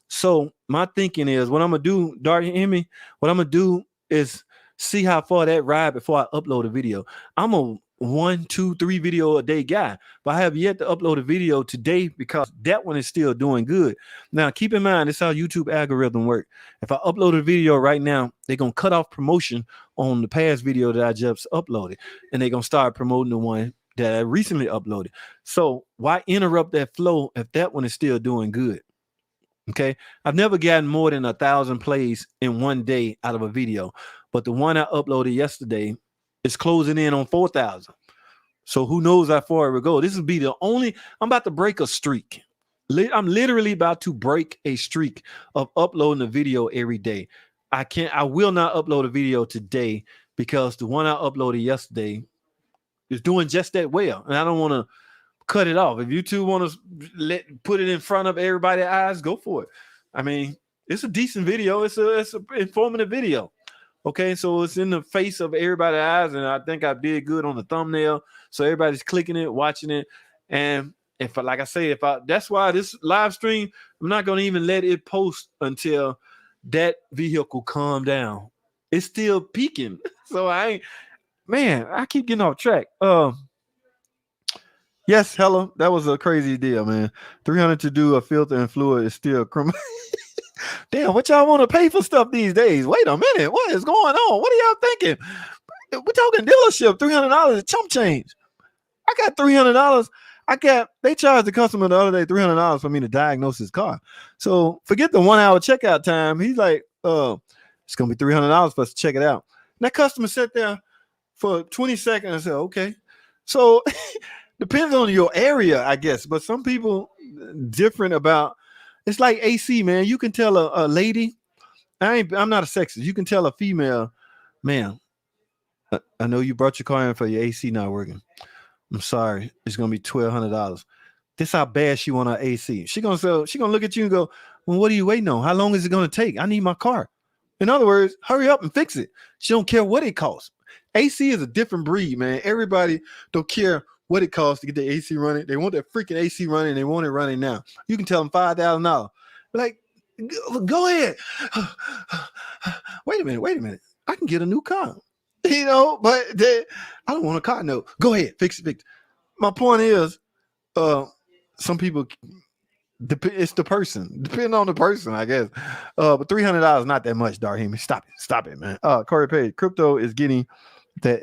So my thinking is what I'm going to do, Dart, hear me? What I'm going to do is see how far that ride before I upload a video. I'm a 1, 2, 3 video a day guy, but I have yet to upload a video today because that one is still doing good. Now, keep in mind, this is how YouTube algorithm work. If I upload a video right now, they're going to cut off promotion on the past video that I just uploaded, and they're going to start promoting the one that I recently uploaded. So why interrupt that flow if that one is still doing good? Okay. I've never gotten more than 1,000 plays in one day out of a video, but the one I uploaded yesterday is closing in on 4,000. So who knows how far it will go? This will be the only. I'm about to break a streak. I'm literally about to break a streak of uploading a video every day. I can't. I will not upload a video today because the one I uploaded yesterday is doing just that well, and I don't want to cut it off. If you two want to put it in front of everybody's eyes, go for it. I mean, it's a decent video. It's a informative video. Okay, so it's in the face of everybody's eyes, and I think I did good on the thumbnail. So everybody's clicking it, watching it, and if like I say, that's why this live stream, I'm not gonna even let it post until that vehicle calm down. It's still peaking, so I keep getting off track. Yes, hello. That was a crazy deal, man. 300 to do a filter and fluid is still criminal. Damn, what y'all want to pay for stuff these days? Wait a minute. What is going on? What are y'all thinking? We're talking dealership, $300 is chump change. I got $300. They charged the customer the other day $300 for me to diagnose his car. So forget the 1 hour checkout time. He's like, it's gonna be $300 for us to check it out. And that customer sat there for 20 seconds and said, okay. So depends on your area, I guess. But some people different about. It's like AC, man. You can tell a lady. I'm not a sexist. You can tell a female, man. I know you brought your car in for your AC not working. I'm sorry. It's gonna be $1,200. This how bad she want her AC. She gonna look at you and go, well, what are you waiting on? How long is it gonna take? I need my car. In other words, hurry up and fix it. She don't care what it costs. AC is a different breed, man. Everybody don't care what it costs to get the AC running. They want that freaking AC running. They want it running now. You can tell them $5,000. Like, go ahead. Wait a minute. I can get a new car. But I don't want a car. No, go ahead, fix it. My point is, some people, it's the person, depending on the person, I guess. But $300 not that much, Darheem. Stop it, man. Corey Page, crypto is getting that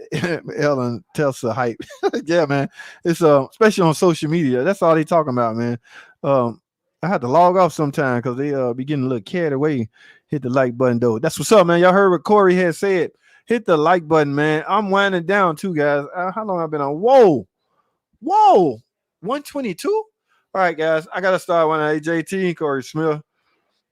Ellen Tesla hype. Yeah, man. It's especially on social media. That's all they talking about, man. I had to log off sometime because they be getting a little carried away. Hit the like button though. That's what's up, man. Y'all heard what Corey had said. Hit the like button, man. I'm winding down too, guys. How long I've been on? Whoa, 122. All right, guys. I gotta start one of AJT Corey Smith.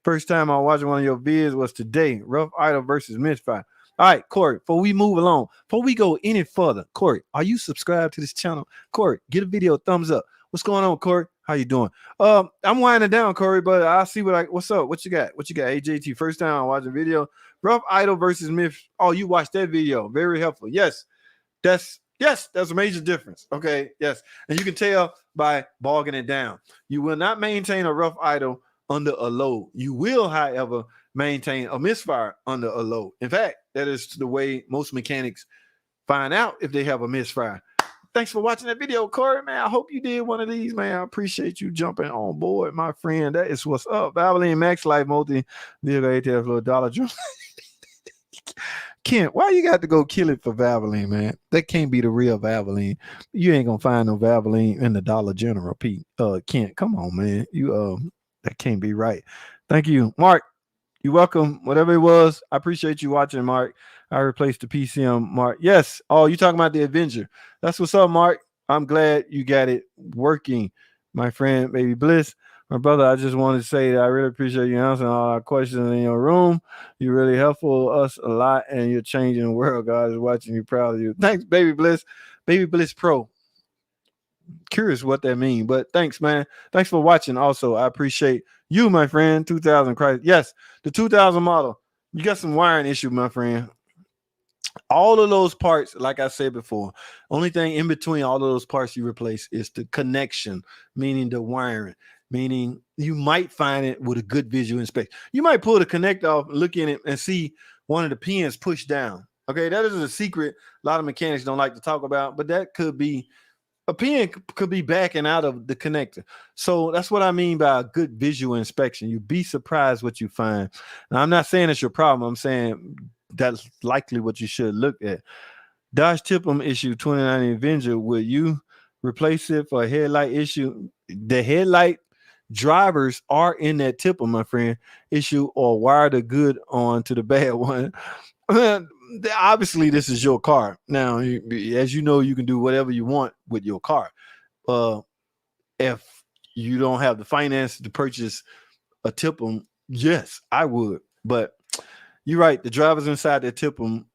First time I watched one of your vids was today. Rough Idol versus Misfire. All right, Corey, before we move along, before we go any further, Corey, are you subscribed to this channel? Corey, get a video a thumbs up. What's going on, Corey? How you doing? I'm winding down, Corey, but I'll see what's up. What you got? AJT? First time I watch a video. Rough Idol versus Myth. Oh, you watched that video. Very helpful. Yes, that's a major difference. Okay, yes. And you can tell by bogging it down. You will not maintain a Rough Idol under a load. You will, however, maintain a misfire under a load. In fact, that is the way most mechanics find out if they have a misfire. Thanks for watching that video, Corey, man. I hope you did one of these, man. I appreciate you jumping on board, my friend. That is what's up. Valvoline Max Life Multi Vehicle ATF for $1. Kent, why you got to go kill it for Valvoline, man? That can't be the real Valvoline. You ain't gonna find no Valvoline in the Dollar General, Pete. Kent, come on, man. That can't be right. Thank you, Mark. You're welcome. Whatever it was, I appreciate you watching, Mark. I replaced the PCM, Mark. Yes. Oh, you talking about the Avenger? That's what's up, Mark. I'm glad you got it working, my friend, Baby Bliss. My brother, I just wanted to say that I really appreciate you answering all our questions in your room. You're really helpful us a lot, and you're changing the world. God is watching you. Proud of you. Thanks, Baby Bliss. Baby Bliss Pro. Curious what that means, but thanks, man. Thanks for watching. Also, I appreciate you, my friend. 2000 Christ. Yes, the 2000 model. You got some wiring issue, my friend. All of those parts, like I said before, only thing in between all of those parts you replace is the connection, meaning the wiring. Meaning you might find it with a good visual inspection. You might pull the connector off, look in it, and see one of the pins pushed down. Okay, that is a secret a lot of mechanics don't like to talk about, but that could be a pin could be backing out of the connector. So that's what I mean by a good visual inspection. You'd be surprised what you find. Now, I'm not saying it's your problem. I'm saying that's likely what you should look at. Dodge Tipum issue 2019 Avenger. Will you replace it for a headlight issue? The headlight drivers are in that Tipum, my friend, issue, or wire the good on to the bad one. obviously this is your car. Now, as you know, you can do whatever you want with your car. Uh, if you don't have the finance to purchase a Tipum, yes, I would. But you're right. The drivers inside that Tipum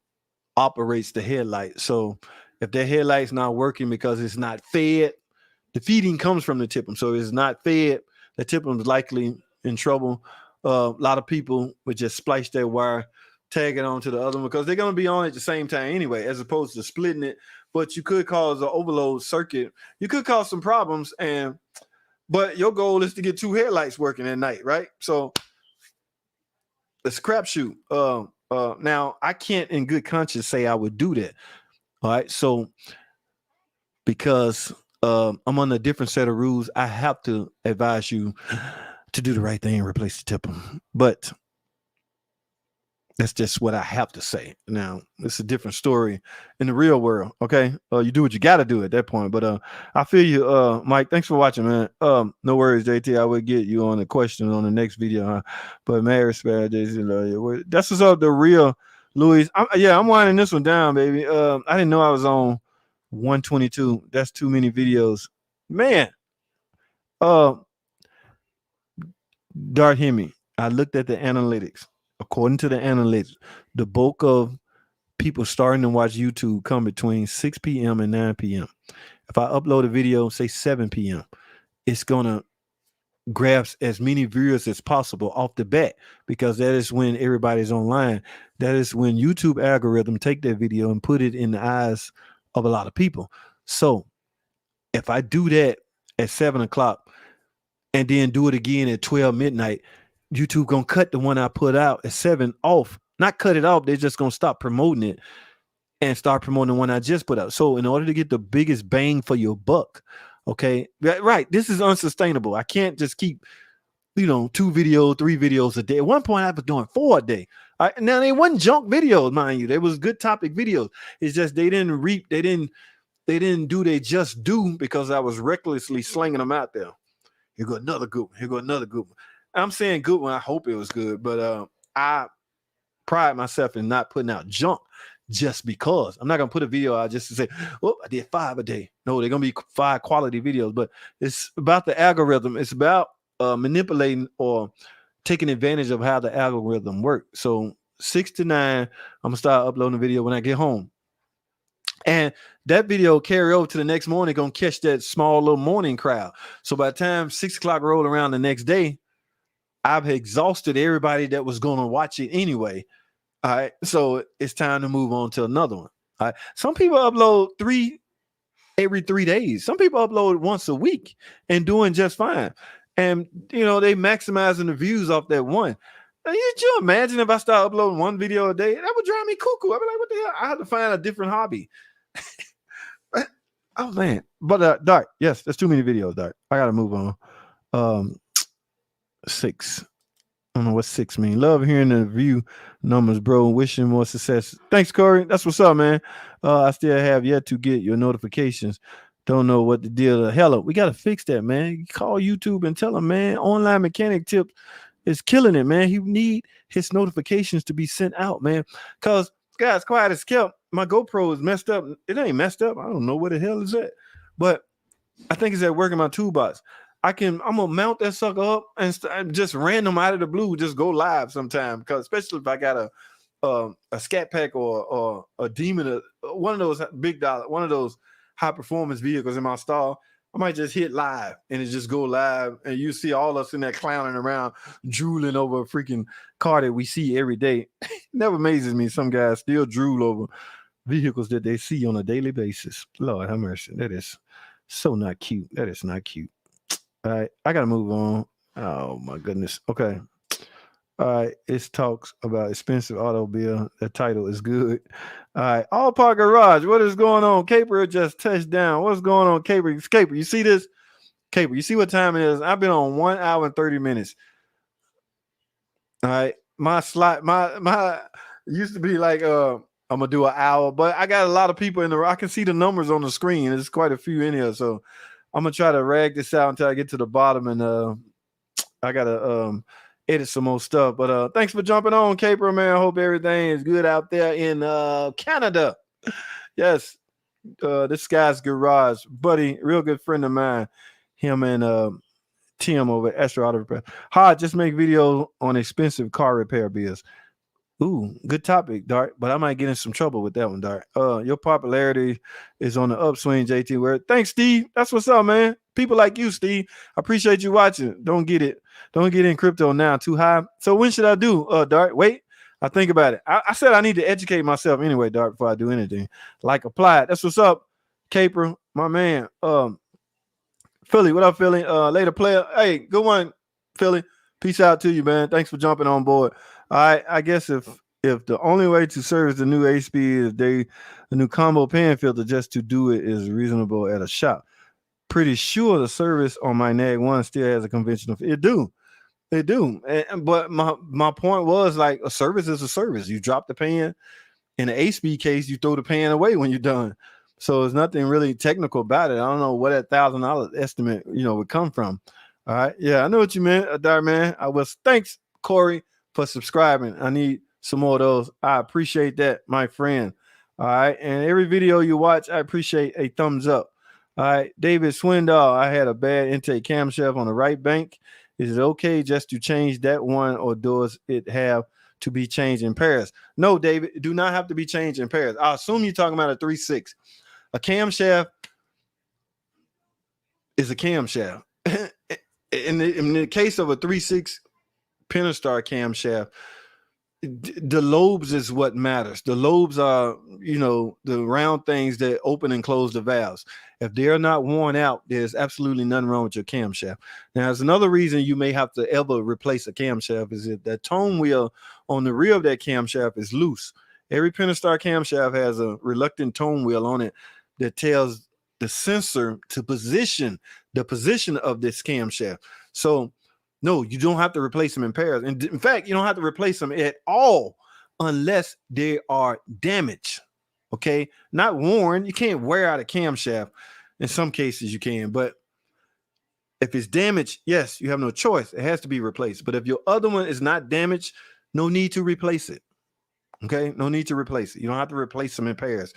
operates the headlight. So if their headlight's not working because it's not fed, the feeding comes from the Tipum. So it's not fed, the Tipum's likely in trouble. A lot of people would just splice their wire, tag it onto the other one because they're going to be on at the same time anyway, as opposed to splitting it. But you could cause an overload circuit. You could cause some problems, but your goal is to get two headlights working at night, right? So it's a crapshoot. Now I can't, in good conscience, say I would do that. All right, so because I'm on a different set of rules, I have to advise you to do the right thing and replace the Tipum. But that's just what I have to say. Now, it's a different story in the real world. Okay. You do what you got to do at that point. But I feel you, Mike. Thanks for watching, man. No worries, JT. I will get you on the question on the next video. Huh? But man, respect, JT. That's what's up, the real Louis. I'm winding this one down, baby. I didn't know I was on 122. That's too many videos. Man. Dart Hemi. I looked at the analytics. According to the analytics, the bulk of people starting to watch YouTube come between 6 p.m. and 9 p.m. If I upload a video, say 7 p.m., it's going to grab as many viewers as possible off the bat because that is when everybody's online. That is when YouTube algorithm take that video and put it in the eyes of a lot of people. So if I do that at 7 o'clock and then do it again at 12 midnight, YouTube gonna cut the one I put out at 7 off. Not cut it off, they're just gonna stop promoting it and start promoting the one I just put out. So in order to get the biggest bang for your buck, okay, right, this is unsustainable. I can't just keep, 2 videos, 3 videos a day. At one point I was doing 4 a day. Now they wasn't junk videos, mind you. They was good topic videos. It's just they didn't do they just do because I was recklessly slinging them out there. Here go another good one. Here go another good one. I'm saying good one. I hope it was good, but I pride myself in not putting out junk just because. I'm not gonna put a video out just to say, "Oh, I did 5 a day." No, they're gonna be 5 quality videos. But it's about the algorithm. It's about manipulating or taking advantage of how the algorithm works. So 6 to 9, I'm gonna start uploading a video when I get home. And that video carry over to the next morning, gonna catch that small little morning crowd. So by the time 6 o'clock roll around the next day, I've exhausted everybody that was gonna watch it anyway. All right. So it's time to move on to another one. All right. Some people upload 3 every 3 days. Some people upload once a week and doing just fine. And they maximizing the views off that one. Now, could you imagine if I start uploading 1 video a day? That would drive me cuckoo. I'd be like, what the hell? I have to find a different hobby. Oh man. But Dart, yes, there's too many videos, Dart. I gotta move on. 6. I don't know what 6 mean. Love hearing the view numbers, bro. Wishing more success. Thanks, Corey. That's what's up, man. I still have yet to get your notifications. Don't know what the deal is. Hello, we got to fix that, man. You call YouTube and tell them, man, online mechanic tips is killing it, man. He need his notifications to be sent out, man. Because, guys, quiet as kept, my GoPro is messed up. It ain't messed up. I don't know where the hell is it. But I think it's at work in my toolbox. I'm gonna mount that sucker up and just random out of the blue, just go live sometime. Because especially if I got a Scat Pack or a Demon, one of those big dollar, one of those high performance vehicles in my stall, I might just hit live and it just go live, and you see all us in there clowning around, drooling over a freaking car that we see every day. It never amazes me. Some guys still drool over vehicles that they see on a daily basis. Lord have mercy. That is so not cute. That is not cute. All right, I gotta move on. Oh my goodness. Okay. All right, it talks about expensive automobile. The title is good. All right, All Park Garage. What is going on? Caper just touched down. What's going on, Caper? Caper, you see this? Caper, you see what time it is? I've been on 1 hour and 30 minutes. All right, my slot, my used to be like I'm gonna do an hour, but I got a lot of people in the. I can see the numbers on the screen. There's quite a few in here, so I'm gonna try to rag this out until I get to the bottom, and I gotta edit some more stuff. But thanks for jumping on, Caper, man. I hope everything is good out there in Canada. Yes, this guy's garage, buddy, real good friend of mine. Him and Tim over at Astro Auto Repair. Hi, just make video on expensive car repair bills. Ooh, good topic, Dart. But I might get in some trouble with that one, Dart. Your popularity is on the upswing, JT. Word. Thanks, Steve. That's what's up, man. People like you, Steve. I appreciate you watching. Don't get it. Don't get in crypto now. Too high. So when should I do, Dart? Wait. I think about it. I said I need to educate myself anyway, Dart, before I do anything. Like apply it. That's what's up, Caper, my man. Philly, what up, Philly? Later player. Hey, good one, Philly. Peace out to you, man. Thanks for jumping on board. I guess if the only way to service the new HP is the new combo pan filter just to do it is reasonable at a shop. Pretty sure the service on my Nag 1 still has a conventional. It do. But my point was like a service is a service. You drop the pan. In the HP case, you throw the pan away when you're done. So there's nothing really technical about it. I don't know where that $1,000 estimate, would come from. All right. Yeah, I know what you meant, Dar man. Thanks, Corey, for subscribing. I need some more of those. I appreciate that, my friend. All right. And every video you watch, I appreciate a thumbs up. All right. David Swindoll, I had a bad intake camshaft on the right bank. Is it okay just to change that one, or does it have to be changed in pairs? No, David, it do not have to be changed in pairs. I assume you're talking about a 3.6. A camshaft is a camshaft. In the case of a 3.6 Pentastar camshaft, the lobes is what matters. The lobes are, the round things that open and close the valves. If they're not worn out, there's absolutely nothing wrong with your camshaft. Now, there's another reason you may have to ever replace a camshaft is that the tone wheel on the rear of that camshaft is loose. Every Pentastar camshaft has a reluctant tone wheel on it that tells the sensor to position the position of this camshaft. So, no, you don't have to replace them in pairs. And in fact, you don't have to replace them at all unless they are damaged. Okay, not worn. You can't wear out a camshaft. In some cases, you can, but if it's damaged, yes, you have no choice. It has to be replaced. But if your other one is not damaged, no need to replace it. Okay, no need to replace it. You don't have to replace them in pairs.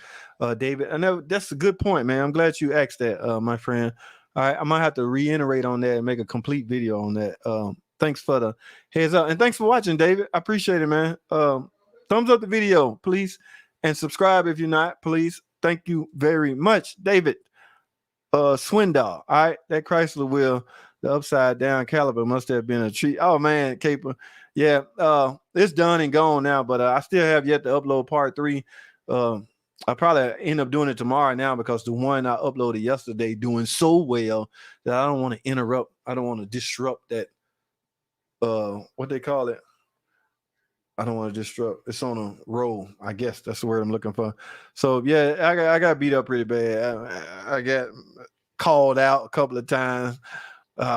David, I know that's a good point, man. I'm glad you asked that, my friend. All right, I might have to reiterate on that and make a complete video on that. Thanks for the heads up, and thanks for watching, David. I appreciate it, man. Thumbs up the video, please, and subscribe if you're not, please. Thank you very much, David. Swindoll. All right, that Chrysler wheel, the upside down caliper must have been a treat. Oh man, Caper. Yeah, it's done and gone now, but I still have yet to upload part 3. I probably end up doing it tomorrow now because the one I uploaded yesterday doing so well that I don't want to interrupt. I don't want to disrupt that. What they call it? I don't want to disrupt. It's on a roll. I guess that's the word I'm looking for. So yeah, I got beat up pretty bad. I got called out a couple of times.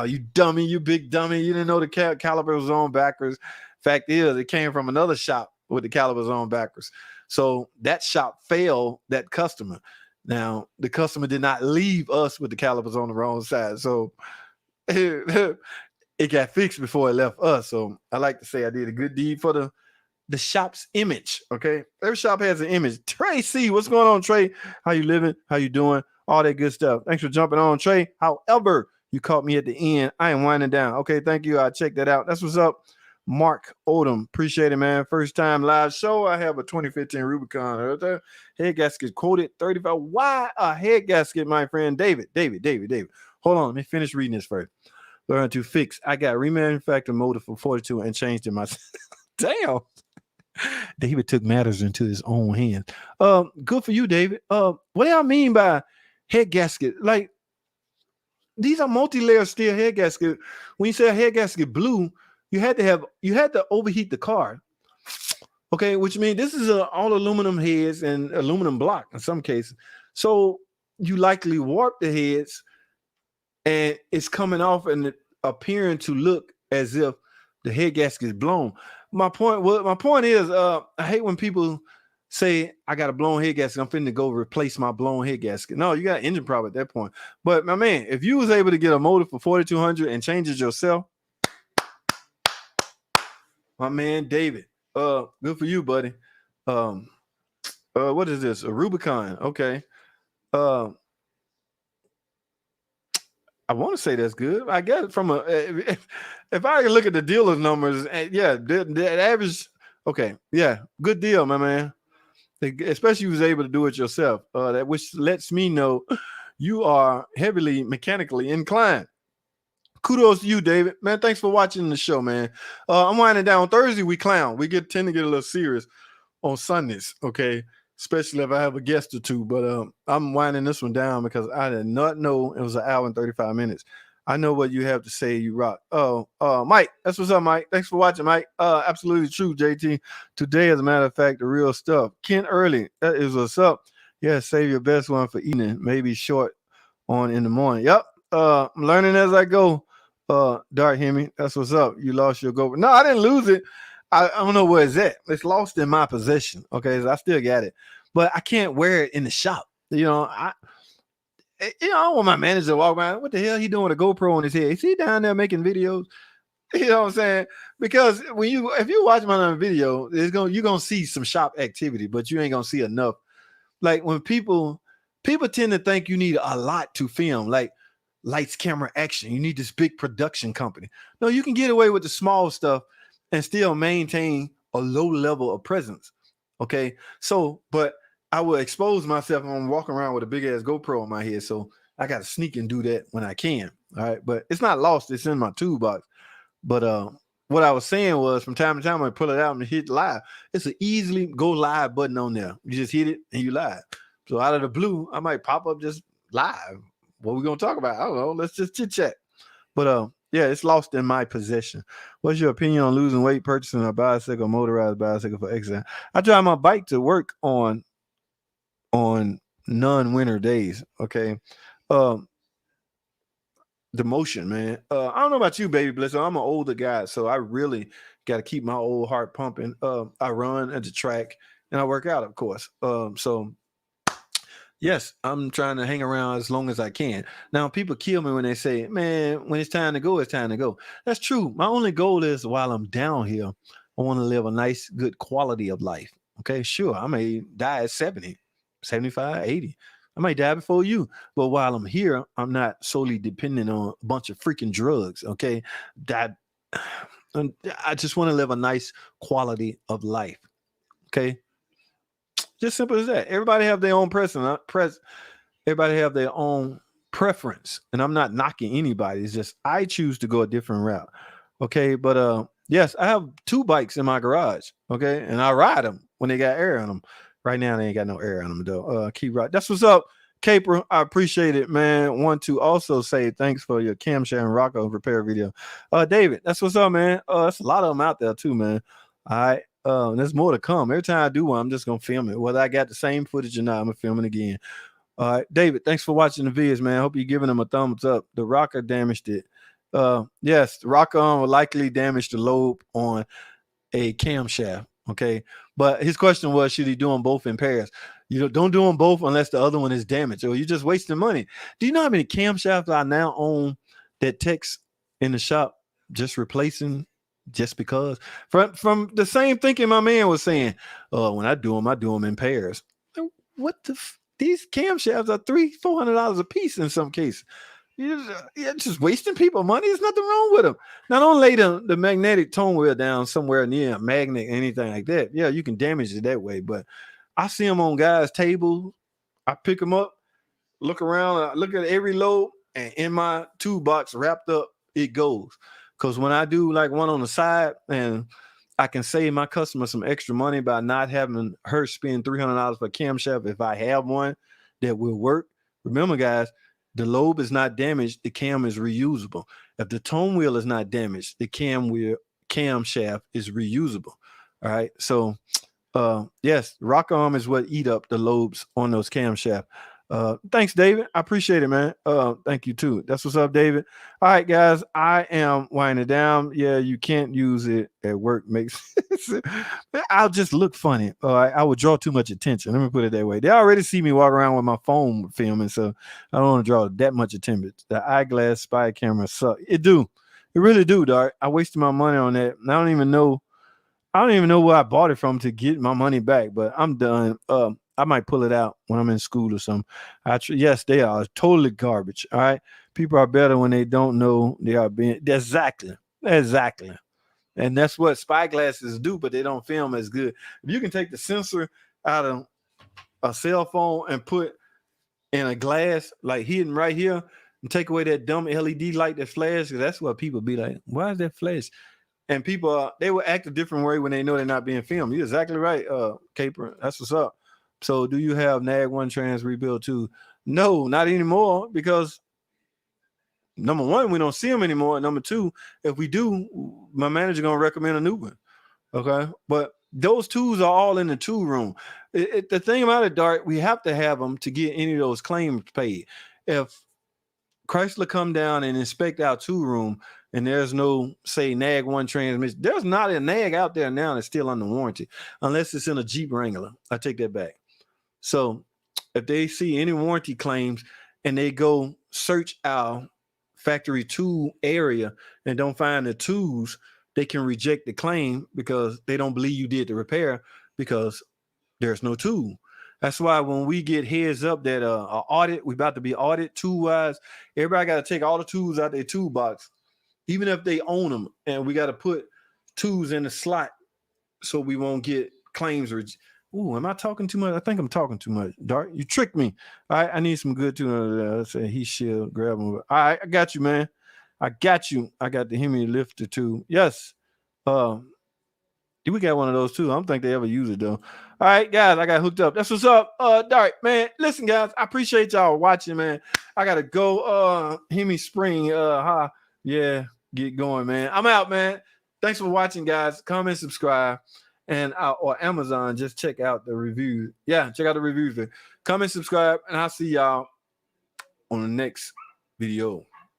You dummy, you big dummy. You didn't know the caliper was on backwards. Fact is, it came from another shop with the calipers on backwards. So that shop failed that customer. Now, the customer did not leave us with the calipers on the wrong side. So it got fixed before it left us. So I like to say I did a good deed for the shop's image. Okay. Every shop has an image. Trey C, what's going on, Trey? How you living? How you doing? All that good stuff. Thanks for jumping on, Trey. However, you caught me at the end. I am winding down. Okay, thank you. I'll check that out. That's what's up. Mark Odom. Appreciate it, man. First time live show. I have a 2015 Rubicon. Head gasket quoted 35. Why a head gasket, my friend? David. Hold on. Let me finish reading this first. Learn to fix. I got remanufactured motor for 42 and changed it myself. Damn. David took matters into his own hands. Good for you, David. What do y'all mean by head gasket? Like, these are multi-layer steel head gasket. When you say a head gasket blue, you had to overheat the car. Okay, which means this is all aluminum heads and aluminum block in some cases. So you likely warp the heads and it's coming off and appearing to look as if the head gasket is blown. My point is, I hate when people say I got a blown head gasket. I'm finna go replace my blown head gasket. No, you got an engine problem at that point. But my man, if you was able to get a motor for 4,200 and change it yourself, my man David. Good for you, buddy. Um, what is this? A Rubicon. Okay. Uh, I want to say that's good. I guess from a if I look at the dealer's numbers, yeah, the average. Okay, yeah, good deal, my man. Especially if you was able to do it yourself. That which lets me know you are heavily mechanically inclined. Kudos to you, David. Man, thanks for watching the show, man. I'm winding down. Thursday we clown. We tend to get a little serious on Sundays, okay? Especially if I have a guest or two. But I'm winding this one down because I did not know it was an hour and 35 minutes. I know what you have to say. You rock. Oh, Mike, that's what's up, Mike. Thanks for watching, Mike. Absolutely true, JT. Today, as a matter of fact, the real stuff. Ken Early, that is what's up. Yeah, save your best one for evening. Maybe short on in the morning. Yep. I'm learning as I go. Dark Hemi, that's what's up. You lost your GoPro. No, I didn't lose it. I don't know where it's at. It's lost in my possession. Okay, so I still got it, but I can't wear it in the shop. I don't want my manager to walk around. What the hell he doing with a GoPro on his head? Is he down there making videos? You know what I'm saying? Because if you watch my video, you're gonna see some shop activity, but you ain't gonna see enough. Like when people tend to think you need a lot to film, like lights, camera, action. You need this big production company. No, you can get away with the small stuff and still maintain a low level of presence. Okay. So, but I will expose myself when I'm walking around with a big ass GoPro on my head. So I got to sneak and do that when I can. All right. But it's not lost. It's in my toolbox. But what I was saying was from time to time, I pull it out and hit live. It's an easily go live button on there. You just hit it and you live. So out of the blue, I might pop up just live. What we gonna talk about? I don't know. Let's just chit chat. But yeah, it's lost in my possession. What's your opinion on losing weight, purchasing a bicycle, motorized bicycle for exercise? I drive my bike to work on non-winter days. Okay. Um, the motion, man. I don't know about you, baby Bliss. I'm an older guy, so I really got to keep my old heart pumping. I run at the track and I work out, of course. So yes, I'm trying to hang around as long as I can. Now, people kill me when they say, man, when it's time to go, it's time to go. That's true. My only goal is while I'm down here, I want to live a nice, good quality of life. Okay, sure. I may die at 70, 75, 80. I might die before you. But while I'm here, I'm not solely dependent on a bunch of freaking drugs. Okay. That I just want to live a nice quality of life. Okay. Just simple as that. Everybody have their own everybody have their own preference. And I'm not knocking anybody. It's just I choose to go a different route. Okay. But yes, I have 2 bikes in my garage. Okay. And I ride them when they got air on them. Right now they ain't got no air on them though. Keep right. That's what's up. Caper, I appreciate it, man. Want to also say thanks for your camshaft and Rocco repair video. David, that's what's up, man. That's a lot of them out there too, man. All right. There's more to come. Every time I do one, I'm just gonna film it. Whether I got the same footage or not, I'm gonna film it again. All right, David, thanks for watching the videos, man. I hope you're giving them a thumbs up. The rocker damaged it. Yes, the rocker arm will likely damage the lobe on a camshaft. Okay. But his question was, should he do them both in pairs? Don't do them both unless the other one is damaged, or you're just wasting money. Do you know how many camshafts I now own that text in the shop just replacing just because? From the same thinking my man was saying, when I do them in pairs. What these camshafts are $300-$400 a piece in some cases. You're just wasting people money. There's nothing wrong with them. Now, don't lay the magnetic tone wheel down somewhere near a magnet, anything like that. Yeah, you can damage it that way. But I see them on guys' tables. I pick them up, look around, I look at every load, and in my toolbox wrapped up, it goes. Because when I do like one on the side, and I can save my customer some extra money by not having her spend $300 for a camshaft if I have one that will work. Remember, guys, the lobe is not damaged. The cam is reusable. If the tone wheel is not damaged, the camshaft is reusable. All right. So, yes, rock arm is what eat up the lobes on those camshaft. Thanks, David. I appreciate it, man. Thank you too. That's what's up, David. All right, guys. I am winding down. Yeah, you can't use it at work. Makes I'll just look funny. I would draw too much attention. Let me put it that way. They already see me walk around with my phone filming, so I don't want to draw that much attention. The eyeglass spy camera suck. It do. It really do, dog. I wasted my money on that. And I don't even know I don't even know where I bought it from to get my money back, but I'm done. I might pull it out when I'm in school or something. Yes, they are totally garbage. All right, people are better when they don't know they are being exactly, and that's what spyglasses do, but they don't film as good. If you can take the sensor out of a cell phone and put in a glass like hidden right here and take away that dumb LED light that flash, that's what people be like, why is that flash? And people they will act a different way when they know they're not being filmed. You're exactly right, Caper. That's what's up. So do you have nag one trans rebuild too? No, not anymore, because number one, we don't see them anymore. And number two, if we do, my manager gonna recommend a new one. Okay, but those tools are all in the tool room. The thing about it, Dart, we have to have them to get any of those claims paid. If Chrysler come down and inspect our tool room and there's no, say, nag one transmission, there's not a nag out there now that's still under warranty, unless it's in a Jeep Wrangler. I take that back. So if they see any warranty claims and they go search our factory tool area and don't find the tools, they can reject the claim because they don't believe you did the repair, because there's no tool. That's why when we get heads up that audit, we about to be audited tool wise, everybody got to take all the tools out their toolbox, even if they own them, and we got to put tools in the slot so we won't get claims. Ooh, am I talking too much? I think I'm talking too much. Dart, you tricked me. All right, I need some good tools. Say he should grab them. All right, I got you, man. I got you. I got the Hemi lifter too. Yes. We got one of those too. I don't think they ever use it though. All right, guys, I got hooked up. That's what's up. Dart, man. Listen, guys, I appreciate y'all watching, man. I gotta go. Hemi Spring. Yeah, get going, man. I'm out, man. Thanks for watching, guys. Comment, subscribe, and or Amazon. Just check out the reviews. Yeah, check out the reviews. Comment, subscribe, and I'll see y'all on the next video.